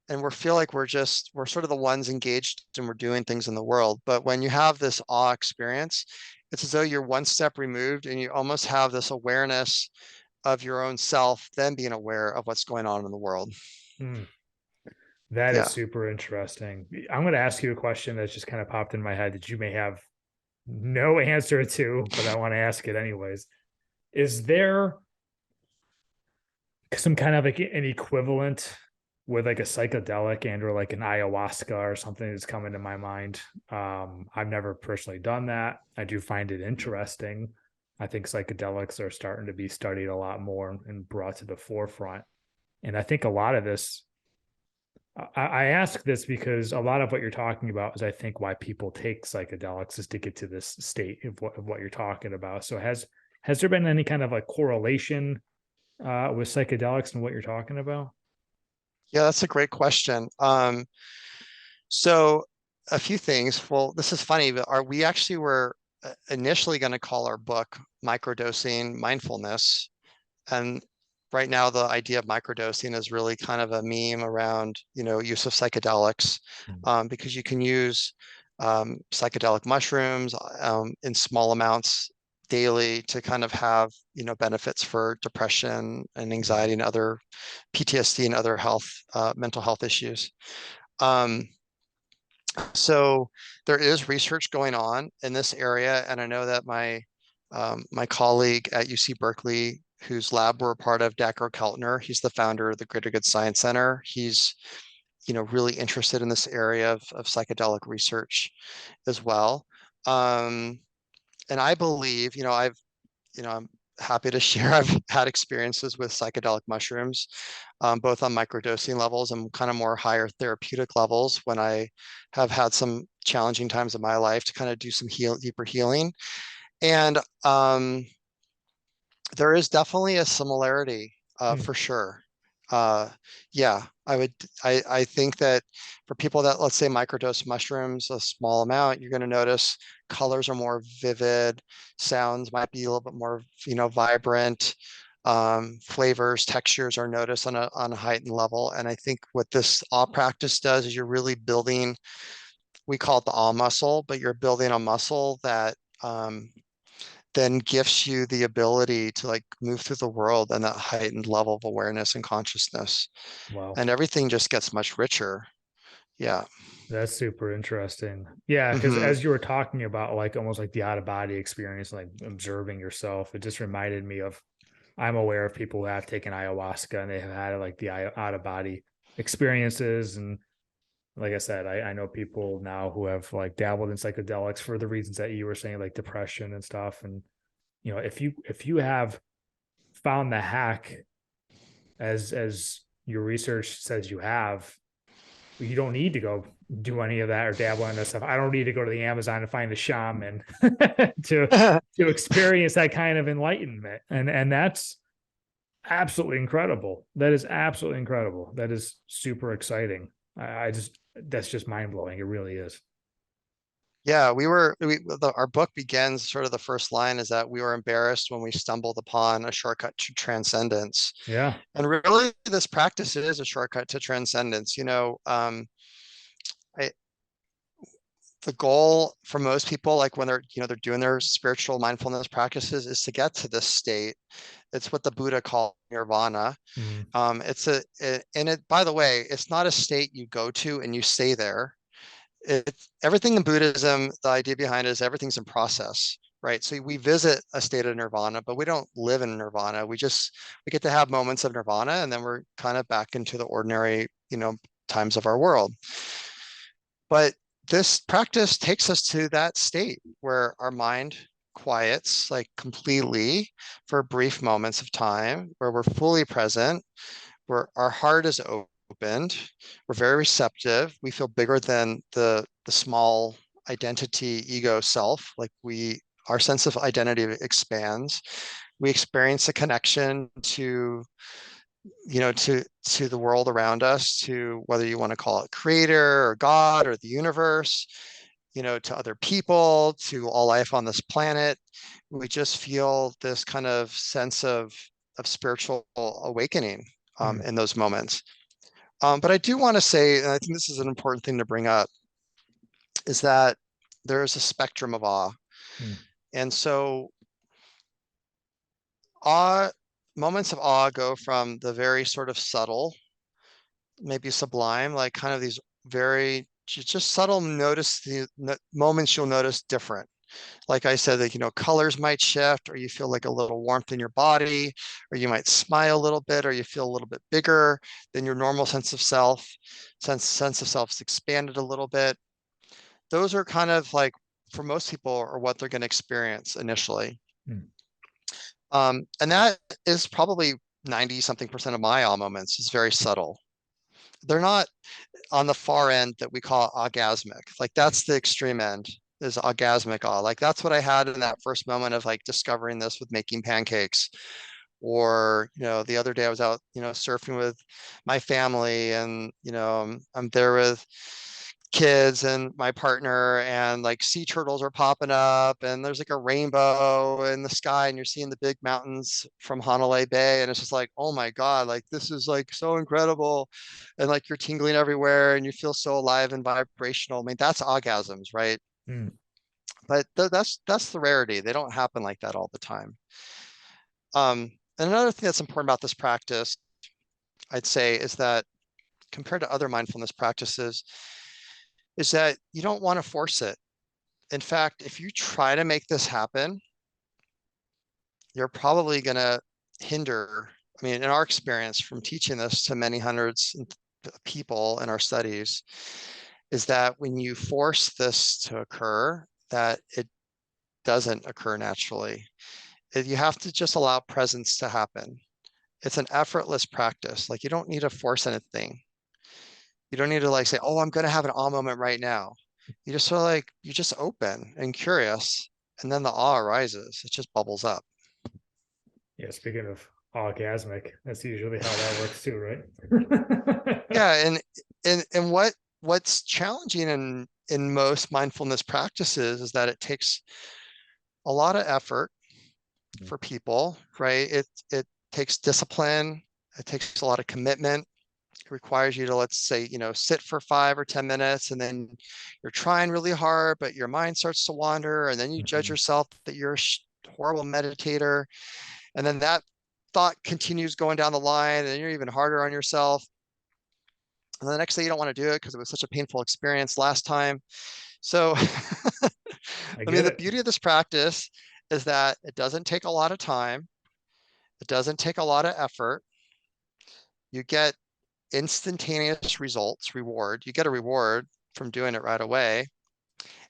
and we feel like we're sort of the ones engaged and we're doing things in the world. But when you have this awe experience, it's as though you're one step removed and you almost have this awareness of your own self, then being aware of what's going on in the world. Hmm. That is Yeah. super interesting. I'm going to ask you a question that's just kind of popped in my head that you may have no answer to, but I want to ask it anyways. Is there some kind of like an equivalent with like a psychedelic and or like an ayahuasca or something that's coming to my mind? I've never personally done that. I do find it interesting. I think psychedelics are starting to be studied a lot more and brought to the forefront. And I think a lot of this, I ask this because a lot of what you're talking about is, I think, why people take psychedelics is to get to this state of what you're talking about. So has there been any kind of like correlation with psychedelics and what you're talking about? Yeah, that's a great question. So a few things. Well, this is funny, but we actually were initially going to call our book Microdosing Mindfulness. And right now the idea of microdosing is really kind of a meme around, use of psychedelics, Mm. because you can use psychedelic mushrooms in small amounts daily to kind of have, benefits for depression and Mhm. anxiety and other PTSD and other mental health issues. Um, so there is research going on in this area, and I know that my colleague at UC Berkeley, whose lab we're a part of, Dacker Keltner. He's the founder of the Greater Good Science Center. He's, really interested in this area of psychedelic research as well. And I believe, I'm happy to share I've had experiences with psychedelic mushrooms, both on microdosing levels and kind of more higher therapeutic levels when I have had some challenging times in my life to kind of do some deeper healing. And there is definitely a similarity, Hmm. for sure. Uh, yeah, I think that for people that, let's say, microdose mushrooms a small amount, you're going to notice colors are more vivid, sounds might be a little bit more, vibrant, flavors, textures are noticed on a heightened level. And I think what this awe practice does is you're really building, we call it the awe muscle, but you're building a muscle that, then gifts you the ability to like move through the world and that heightened level of awareness and consciousness. Wow. And everything just gets much richer. Yeah. That's super interesting. Yeah, because Hmm. as you were talking about like almost like the out of body experience, like observing yourself, it just reminded me of I'm aware of people who have taken ayahuasca and they have had like the out of body experiences. And like I said, I know people now who have like dabbled in psychedelics for the reasons that you were saying, like depression and stuff. And if you have found the hack as your research says you have, you don't need to go do any of that or dabble in this stuff. I don't need to go to the Amazon and find a shaman to to experience that kind of enlightenment. And that's absolutely incredible. That is absolutely incredible. That is super exciting. I just that's just mind blowing. It really is. Yeah, our book begins sort of the first line is that we were embarrassed when we stumbled upon a shortcut to transcendence. Yeah. And really, this practice is a shortcut to transcendence. I, the goal for most people, like when they're doing their spiritual mindfulness practices, is to get to this state. It's what the Buddha called nirvana. Mm, And it, by the way, it's not a state you go to and you stay there. It's everything in Buddhism. The idea behind it is everything's in process, right? So we visit a state of nirvana, but we don't live in nirvana. We get to have moments of nirvana, and then we're kind of back into the ordinary, times of our world. But this practice takes us to that state where our mind quiets like completely for brief moments of time, where we're fully present, where our heart is opened, we're very receptive, we feel bigger than the small identity ego self, like our sense of identity expands. We experience a connection to the world around us, to whether you want to call it creator or God or the universe, to other people, to all life on this planet. We just feel this kind of sense of spiritual awakening, mm, in those moments. But I do want to say, and I think this is an important thing to bring up, is that there is a spectrum of awe. mm, And so awe, moments of awe go from the very sort of subtle, maybe sublime, like kind of these very just subtle moments you'll notice different. Like I said, that colors might shift, or you feel like a little warmth in your body, or you might smile a little bit, or you feel a little bit bigger than your normal sense of self. Sense of self is expanded a little bit. Those are kind of like, for most people, are what they're going to experience initially. mm, And that is probably 90 something percent of my awe moments is very subtle. They're not on the far end that we call orgasmic. Like that's the extreme end is orgasmic awe. Like that's what I had in that first moment of like discovering this with making pancakes. Or, the other day I was out, surfing with my family, and, I'm there with kids and my partner, and like sea turtles are popping up, and there's like a rainbow in the sky, and you're seeing the big mountains from Honolulu Bay, and it's just like, oh my God, like this is like so incredible. And like you're tingling everywhere and you feel so alive and vibrational. I mean, that's orgasms, right? mm, But that's the rarity. They don't happen like that all the time. And another thing that's important about this practice, I'd say, is that compared to other mindfulness practices, is that you don't want to force it. In fact, if you try to make this happen, you're probably going to hinder, I mean, in our experience from teaching this to many hundreds of people in our studies, is that when you force this to occur, that it doesn't occur naturally. You have to just allow presence to happen. It's an effortless practice. Like you don't need to force anything. You don't need to like say, oh, I'm going to have an awe moment right now. You just sort of like, you just open and curious, and then the awe arises. It just bubbles up. Yeah, speaking of orgasmic, that's usually how that works too, right? Yeah, and what's challenging in most mindfulness practices is that it takes a lot of effort for people, right? It takes discipline, it takes a lot of commitment. It requires you to, let's say, sit for 5 or 10 minutes, and then you're trying really hard, but your mind starts to wander, and then you judge Mhm. yourself that you're a horrible meditator, and then that thought continues going down the line, and then you're even harder on yourself. And the next day you don't want to do it because it was such a painful experience last time. So, I I mean, get the it. beauty of this practice is that it doesn't take a lot of time. It doesn't take a lot of effort. You get instantaneous results, reward. You get a reward from doing it right away.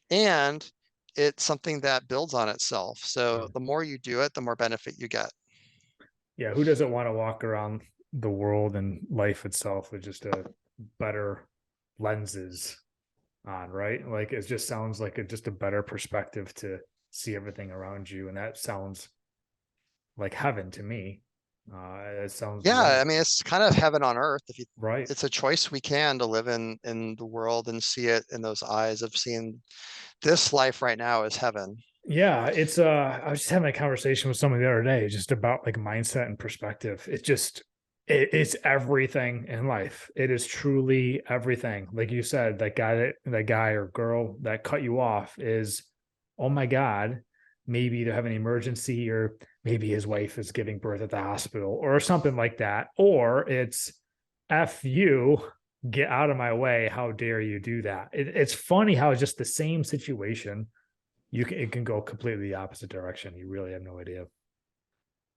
And it's something that builds on itself. So Mm. the more you do it, the more benefit you get. Yeah, who doesn't want to walk around the world and life itself with just a better lenses on, right? Like it just sounds like just a better perspective to see everything around you, and that sounds like heaven to me. It sounds Yeah, I mean, wonderful, it's kind of heaven on earth. If you, right? it's a choice we can to live in the world and see it in those eyes of seeing this life right now is heaven. Yeah, it's I was just having a conversation with someone the other day just about like mindset and perspective. It's everything in life. It is truly everything. Like you said, that guy or girl that cut you off is, oh my God, maybe they have an emergency, or maybe his wife is giving birth at the hospital or something like that. Or it's F you, get out of my way. How dare you do that? It's funny how just the same situation it can go completely the opposite direction. You really have no idea.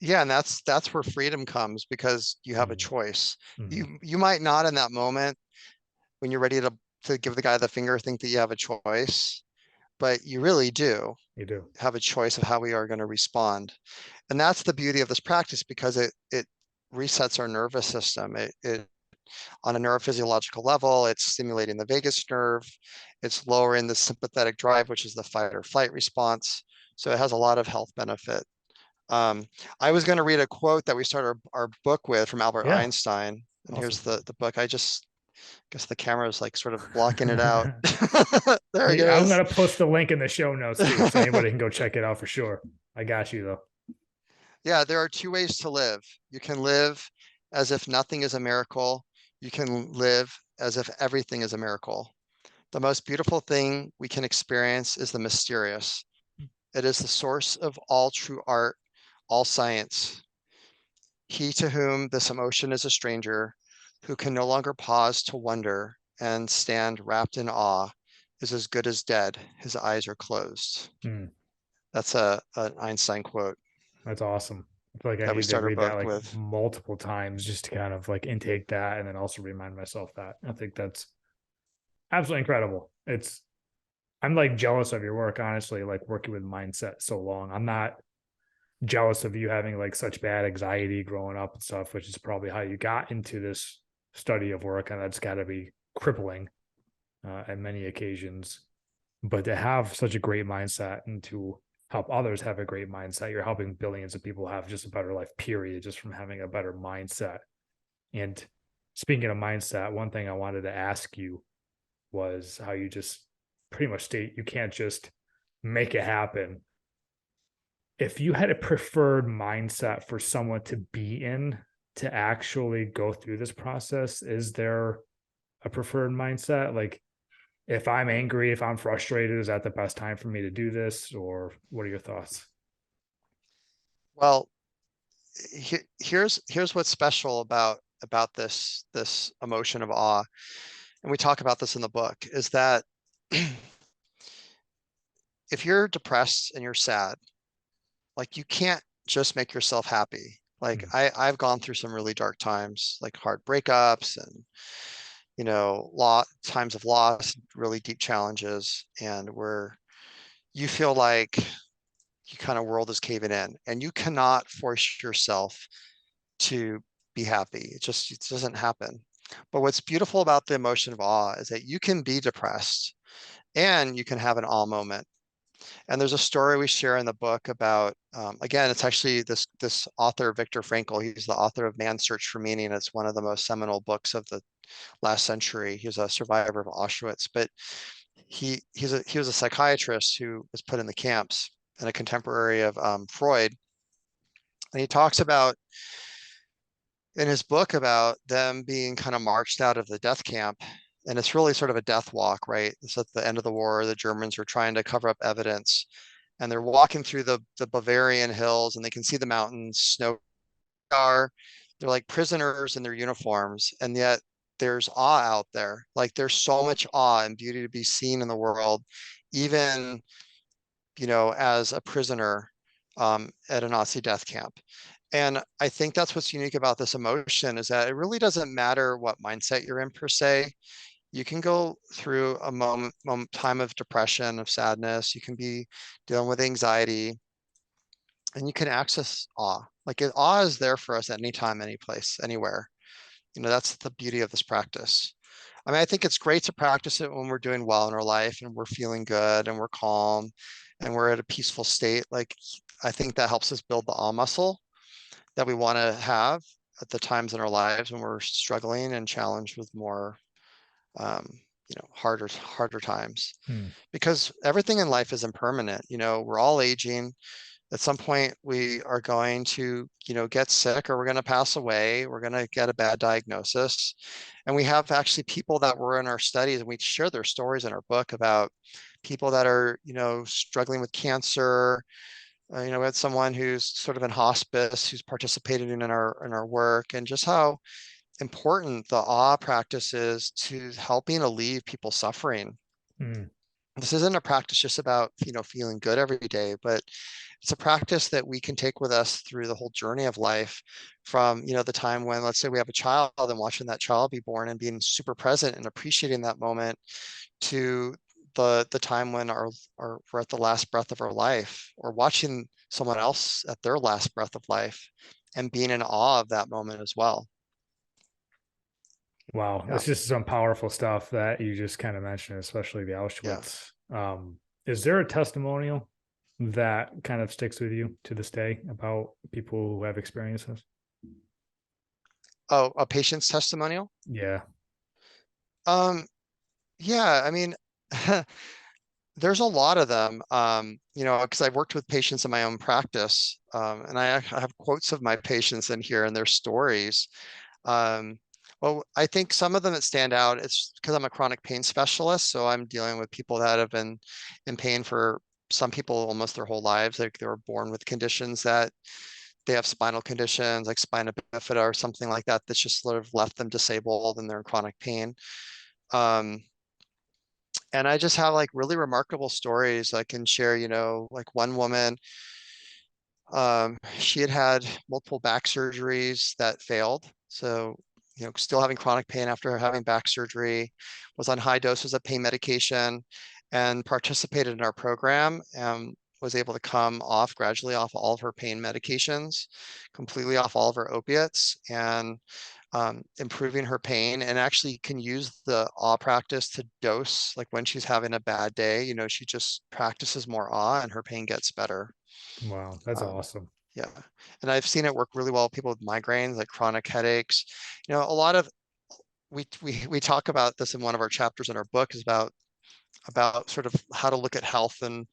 Yeah, and that's where freedom comes because you have a Mm, choice. mm, You might not in that moment when you're ready to give the guy the finger think that you have a choice, but you really do you do. have a choice of how we are going to respond. And that's the beauty of this practice because it resets our nervous system. It on a neurophysiological level, it's stimulating the vagus nerve, it's lowering the sympathetic drive, which is the fight or flight response. So it has a lot of health benefit. Um, I was going to read a quote that we started our book with from Albert Yeah. Einstein. And here's Awesome. the book. I just guess the camera is like sort of blocking it out. There it Hey, I'm goes. gonna post the link in the show notes too, so anybody can go check it out for sure. I got you though. Yeah, there are two ways to live. You can live as if nothing is a miracle. You can live as if everything is a miracle. The most beautiful thing we can experience is the mysterious. It is the source of all true art, all science. He to whom this emotion is a stranger, who can no longer pause to wonder and stand wrapped in awe, is as good as dead. His eyes are closed. Mm, That's an Einstein quote that's awesome. I feel like I that we need to start our read that book like with. multiple times just to kind of like intake that and then also remind myself that. I think that's absolutely incredible. I'm like jealous of your work, honestly, like working with mindset so long. I'm not jealous of you having like such bad anxiety growing up and stuff, which is probably how you got into this study of work. And that's got to be crippling at many occasions. But to have such a great mindset and to help others have a great mindset, you're helping billions of people have just a better life, period, just from having a better mindset. And speaking of mindset, one thing I wanted to ask you was how you just pretty much state you can't just make it happen. If you had a preferred mindset for someone to be in to actually go through this process, is there a preferred mindset? Like, if I'm angry, if I'm frustrated, is that the best time for me to do this? Or what are your thoughts? Well, here's what's special about this emotion of awe, and we talk about this in the book, is that if you're depressed and you're sad, like you can't just make yourself happy. Like Mm. I've gone through some really dark times, like hard breakups and, lot times of loss, really deep challenges, and where you feel like you kind of world is caving in and you cannot force yourself to be happy. It doesn't happen. But what's beautiful about the emotion of awe is that you can be depressed and you can have an awe moment. And there's a story we share in the book about, again, it's actually this author, Viktor Frankl. He's the author of Man's Search for Meaning. It's one of the most seminal books of the last century. He was a survivor of Auschwitz, but he was a psychiatrist who was put in the camps and a contemporary of Freud. And he talks about in his book about them being kind of marched out of the death camp. And it's really sort of a death walk, right? It's at the end of the war. The Germans are trying to cover up evidence and they're walking through the Bavarian hills and they can see the mountains, snow are, they're like prisoners in their uniforms. And yet there's awe out there. Like there's so much awe and beauty to be seen in the world, even, as a prisoner at a Nazi death camp. And I think that's what's unique about this emotion is that it really doesn't matter what mindset you're in per se. You can go through a time of depression, of sadness. You can be dealing with anxiety, and you can access awe. Like awe is there for us at any time, any place, anywhere. That's the beauty of this practice. I mean, I think it's great to practice it when we're doing well in our life and we're feeling good and we're calm and we're at a peaceful state. Like I think that helps us build the awe muscle that we want to have at the times in our lives when we're struggling and challenged with more, harder times. Mm. Because everything in life is impermanent. We're all aging. At some point, we are going to, get sick or we're going to pass away. We're going to get a bad diagnosis. And we have actually people that were in our studies and we share their stories in our book about people that are, struggling with cancer. We had someone who's sort of in hospice, who's participated in our work, and just how important the awe practice is to helping alleviate people's suffering. Mm. This isn't a practice just about, feeling good every day, but it's a practice that we can take with us through the whole journey of life from, the time when, let's say we have a child and watching that child be born and being super present and appreciating that moment to the time when we're at the last breath of our life or watching someone else at their last breath of life and being in awe of that moment as well. Wow, Yeah. that's just some powerful stuff that you just kind of mentioned, especially the Yeah. Auschwitz. Is there a testimonial that kind of sticks with you to this day about people who have experiences? Oh, a patient's testimonial? Yeah. Um, yeah, I mean, there's a lot of them, because I've worked with patients in my own practice, and I have quotes of my patients in here and their stories. Um, well, I think some of them that stand out, it's because I'm a chronic pain specialist, so I'm dealing with people that have been in pain for some people almost their whole lives. Like they were born with conditions that they have spinal conditions like spina bifida or something like that that's just sort of left them disabled and they're in chronic pain. Um, and I just have like really remarkable stories I can share, like one woman, she had had multiple back surgeries that failed. So, still having chronic pain after having back surgery, was on high doses of pain medication and participated in our program and was able to come off gradually off all of her pain medications, completely off all of her opiates and improving her pain, and actually can use the awe practice to dose. Like when she's having a bad day, she just practices more awe and her pain gets better. Wow, that's Um, awesome. yeah. And I've seen it work really well with people with migraines, like chronic headaches. A lot of we talk about this in one of our chapters in our book is about sort of how to look at health and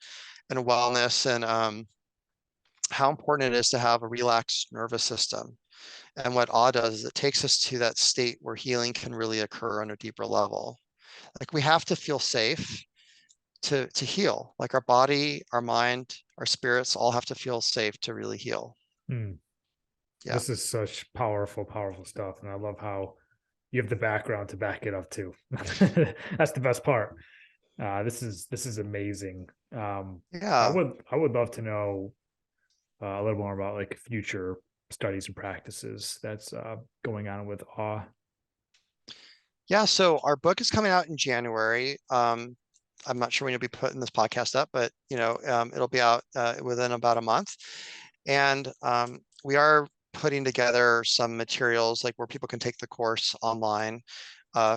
wellness and how important it is to have a relaxed nervous system. And what awe does is it takes us to that state where healing can really occur on a deeper level. Like we have to feel safe to heal. Like our body, our mind, our spirits all have to feel safe to really heal. Mm. Yeah. This is such powerful, powerful stuff. And I love how you have the background to back it up too. That's the best part. This is amazing. I Yeah. would love to know a little more about like future studies and practices that's going on with awe? Yeah, so our book is coming out in January. I'm not sure when you'll be putting this podcast up, but it'll be out within about a month. And we are putting together some materials like where people can take the course online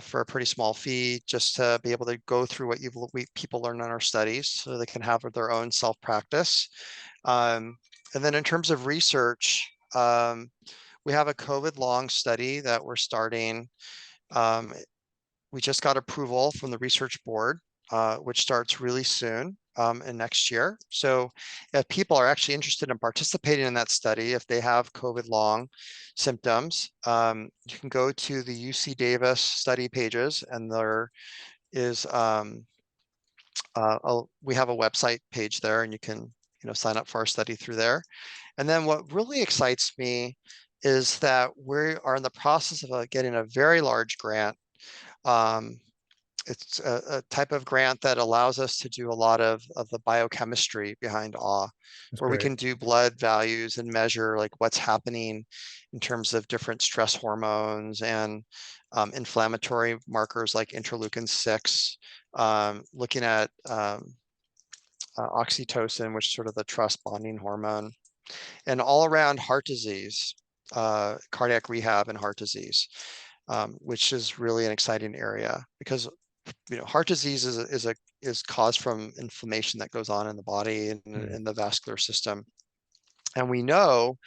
for a pretty small fee, just to be able to go through what people learn in our studies, so they can have their own self-practice. And then in terms of research, we have a COVID long study that we're starting. Um, we just got approval from the research board, which starts really soon in next year. So if people are actually interested in participating in that study, if they have COVID long symptoms, you can go to the UC Davis study pages, and there is we have a website page there, and you can sign up for our study through there. And then what really excites me is that we are in the process of getting a very large grant. Um, it's a type of grant that allows us to do a lot of the biochemistry behind awe, That's where we great. can do blood values and measure like what's happening in terms of different stress hormones and inflammatory markers like interleukin-6, looking at oxytocin, which is sort of the trust bonding hormone, and all around heart disease, cardiac rehab and heart disease, which is really an exciting area, because heart disease is caused from inflammation that goes on in the body and Mm. in the vascular system. And we know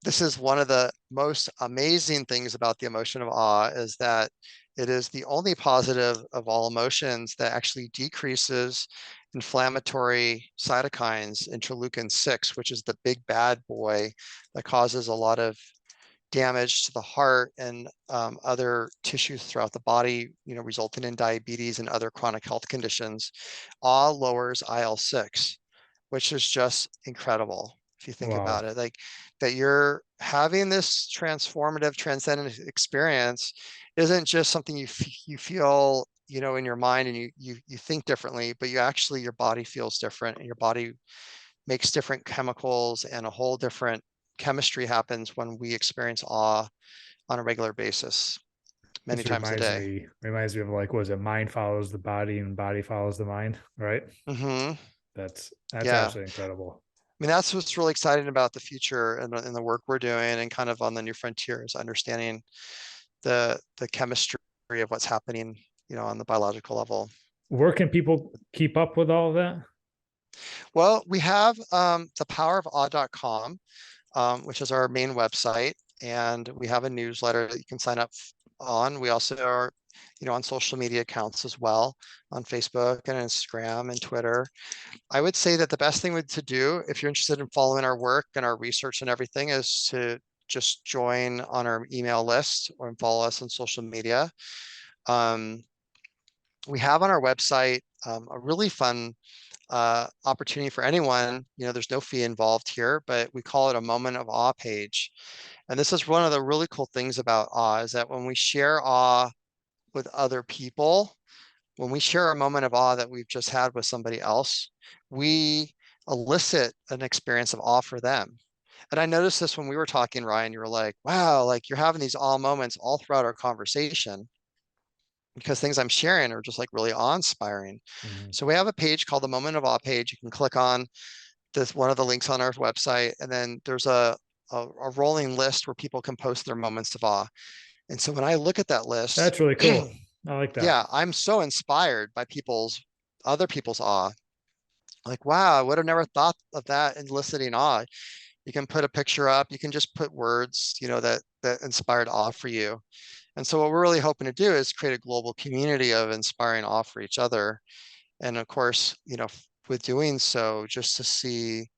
this is one of the most amazing things about the emotion of awe, is that it is the only positive of all emotions that actually decreases inflammatory cytokines, interleukin-6, which is the big bad boy that causes a lot of damage to the heart and other tissues throughout the body, resulting in diabetes and other chronic health conditions. Awe lowers IL-6, which is just incredible if you think Wow. about it. Like, that you're having this transformative, transcendent experience isn't just something you feel, in your mind, and you think differently, but your body feels different, and your body makes different chemicals, and a whole different chemistry happens when we experience awe on a regular basis, many This times a day. reminds me of, like, was it mind follows the body and body follows the mind, right? Hmm. That's Yeah. absolutely incredible. I mean, that's what's really exciting about the future and the work we're doing, and kind of on the new frontiers, understanding the chemistry of what's happening, on the biological level. Where can people keep up with all of that? Well, we have the powerofawebook.com, which is our main website, and we have a newsletter that you can sign up on. We also are, on social media accounts as well, on Facebook and Instagram and Twitter. I would say that the best thing to do, if you're interested in following our work and our research and everything, is to just join on our email list or follow us on social media. Um, we have on our website a really fun opportunity for anyone. There's no fee involved here, but we call it a moment of awe page. And this is one of the really cool things about awe, is that when we share awe with other people, when we share a moment of awe that we've just had with somebody else, we elicit an experience of awe for them. And I noticed this when we were talking, Ryan. You were like, wow, like you're having these awe moments all throughout our conversation, because things I'm sharing are just like really awe-inspiring. Mhm. So we have a page called the Moment of Awe page. You can click on this, one of the links on our website, and then there's a rolling list where people can post their moments of awe. And so when I look at that list, That's really cool. I like that. yeah, I'm so inspired by other people's awe. Like, wow, I would have never thought of that eliciting awe. You can put a picture up, you can just put words, that inspired awe for you. And so what we're really hoping to do is create a global community of inspiring awe for each other. And of course, with doing so, just to see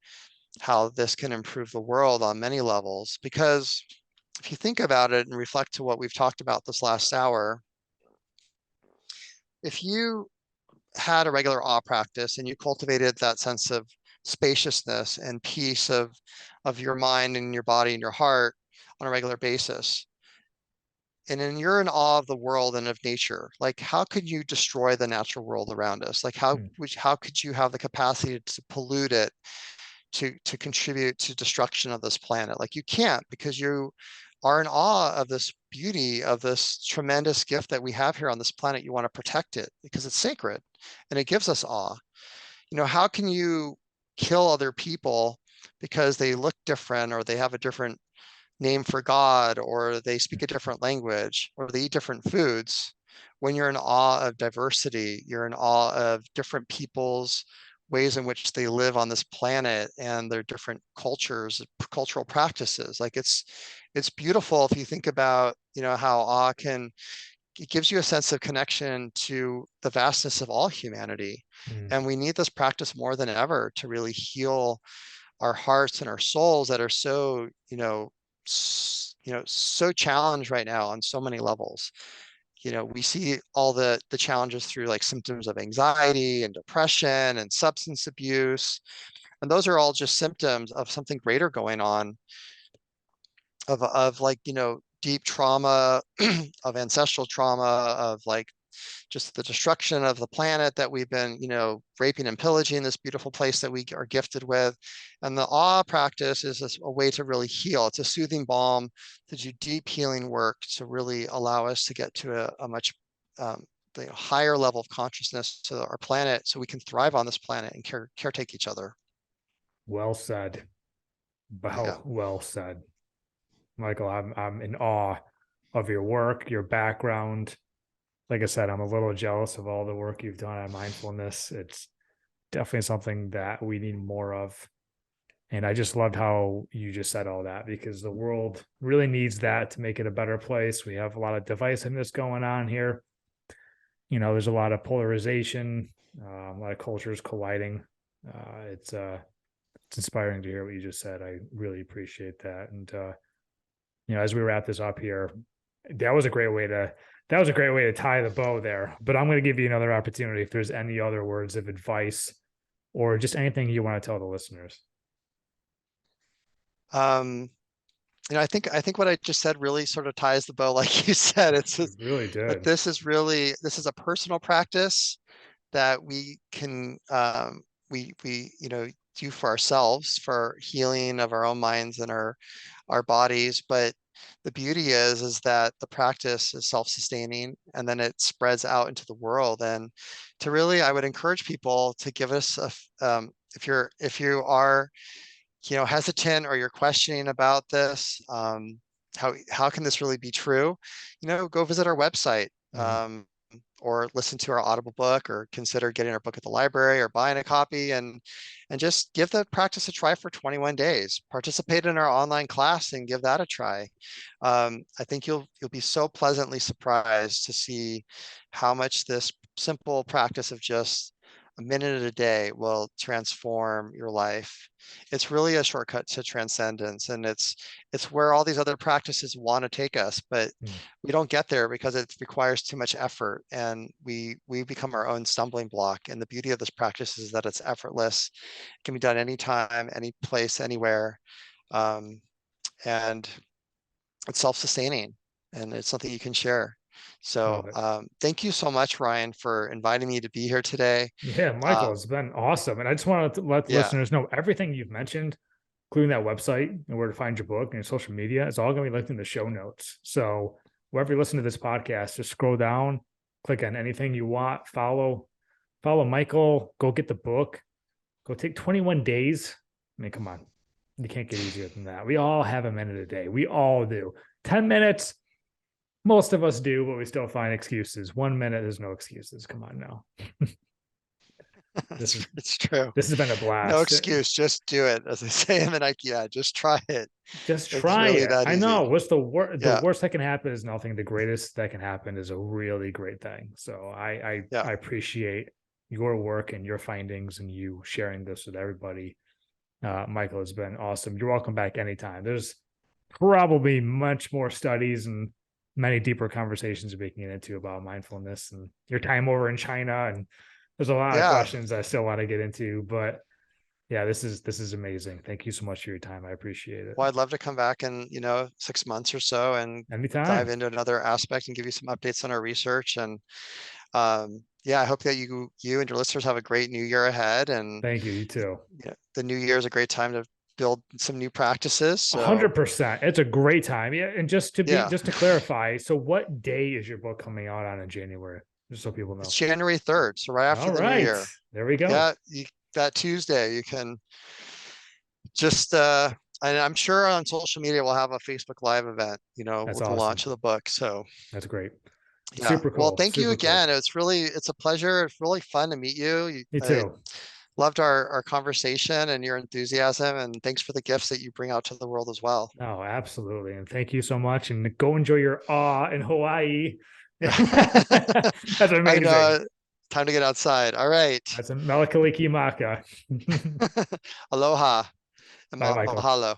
how this can improve the world on many levels. Because if you think about it and reflect to what we've talked about this last hour, if you had a regular awe practice and you cultivated that sense of spaciousness and peace of your mind and your body and your heart on a regular basis, and then you're in awe of the world and of nature, like how could you destroy the natural world around us? Like Hmm. how could you have the capacity to pollute it, to contribute to destruction of this planet. Like you can't, because you are in awe of this beauty, of this tremendous gift that we have here on this planet. You want to protect it because it's sacred and it gives us awe. How can you kill other people because they look different, or they have a different name for God, or they speak a different language, or they eat different foods? When you're in awe of diversity, you're in awe of different people's ways in which they live on this planet and their different cultures, cultural practices. Like it's beautiful if you think about, how awe it gives you a sense of connection to the vastness of all humanity. Mm. And we need this practice more than ever to really heal our hearts and our souls that are so, so challenged right now on so many levels. We see all the challenges through like symptoms of anxiety and depression and substance abuse. And those are all just symptoms of something greater going on, of like, deep trauma, of ancestral trauma, of like just the destruction of the planet that we've been, raping and pillaging this beautiful place that we are gifted with. And the awe practice is a way to really heal. It's a soothing balm to do deep healing work to really allow us to get to a much higher level of consciousness to our planet, so we can thrive on this planet and caretake each other. Well said. Yeah. Well said. Michael, I'm in awe of your work, your background. Like I said, I'm a little jealous of all the work you've done on mindfulness. It's definitely something that we need more of. And I just loved how you just said all that, because the world really needs that to make it a better place. We have a lot of divisiveness going on here. There's a lot of polarization, a lot of cultures colliding. It's inspiring to hear what you just said. I really appreciate that. And as we wrap this up here, that was a great way to tie the bow there. But I'm going to give you another opportunity if there's any other words of advice or just anything you want to tell the listeners. I think what I just said really sort of ties the bow. Like you said, it's You just really that did. this is a personal practice that we can we do for ourselves, for healing of our own minds and our bodies. But the beauty is that the practice is self-sustaining, and then it spreads out into the world. And to really, I would encourage people to give us if you are hesitant, or you're questioning about this, how can this really be true? Go visit our website, Mhm. or listen to our Audible book, or consider getting our book at the library or buying a copy, and just give the practice a try for 21 days. Participate in our online class and give that a try. I think you'll be so pleasantly surprised to see how much this simple practice of just a minute a day will transform your life. It's really a shortcut to transcendence, and it's where all these other practices want to take us, but Mm. we don't get there because it requires too much effort, and we become our own stumbling block. And the beauty of this practice is that it's effortless. It can be done anytime, any place, anywhere, and it's self-sustaining, and it's something you can share. So Love it. thank you so much, Ryan, for inviting me to be here today. Yeah, Michael, Um, it's been awesome. And I just wanted to let yeah, listeners know everything you've mentioned, including that website and where to find your book and your social media, it's all going to be linked in the show notes. So wherever you listen to this podcast, just scroll down, click on anything you want, follow Michael, go get the book, go take 21 days. I mean, come on. You can't get easier than that. We all have a minute a day. We all do. 10 minutes, most of us do, but we still find excuses. 1 minute, there's no excuses. Come on now. This is it's true. this has been a No blast. excuse, just do it. As I say in the Nike, yeah, just try it. Just It's try really it. that I easy. know. What's the Yeah, worst that can happen is nothing. The greatest that can happen is a really great thing. So yeah. I appreciate your work and your findings and you sharing this with everybody. Michael, has been awesome. You're welcome back anytime. There's probably much more studies and many deeper conversations we can get into about mindfulness and your time over in China. And there's a lot of Yeah. questions I still want to get into, but yeah, this is amazing. Thank you so much for your time. I appreciate it. Well, I'd love to come back in, 6 months or so and dive Anytime. into another aspect and give you some updates on our research. And Yeah, I hope that you and your listeners have a great new year ahead. And Thank you. You too. yeah, the new year is a great time to build some new practices. So 100%. It's a great time. Yeah. And yeah, just to clarify, so what day is your book coming out on in January? Just so people it's know. January 3rd, so right after All the new right. year. There we go. Yeah, that Tuesday you can just and I'm sure on social media we'll have a Facebook Live event, That's with the awesome. launch of the book. So That's great. yeah. Super Well, cool. thank you Super cool. again. It's a pleasure. It's really fun to meet you. Me I too. loved our conversation and your enthusiasm, and thanks for the gifts that you bring out to the world as well. Oh, absolutely. And thank you so much. And go enjoy your awe in Hawaii. That's I amazing. know. Time to get outside. All right. That's a Melakaliki Maka. Aloha and Bye, Michael. mahalo.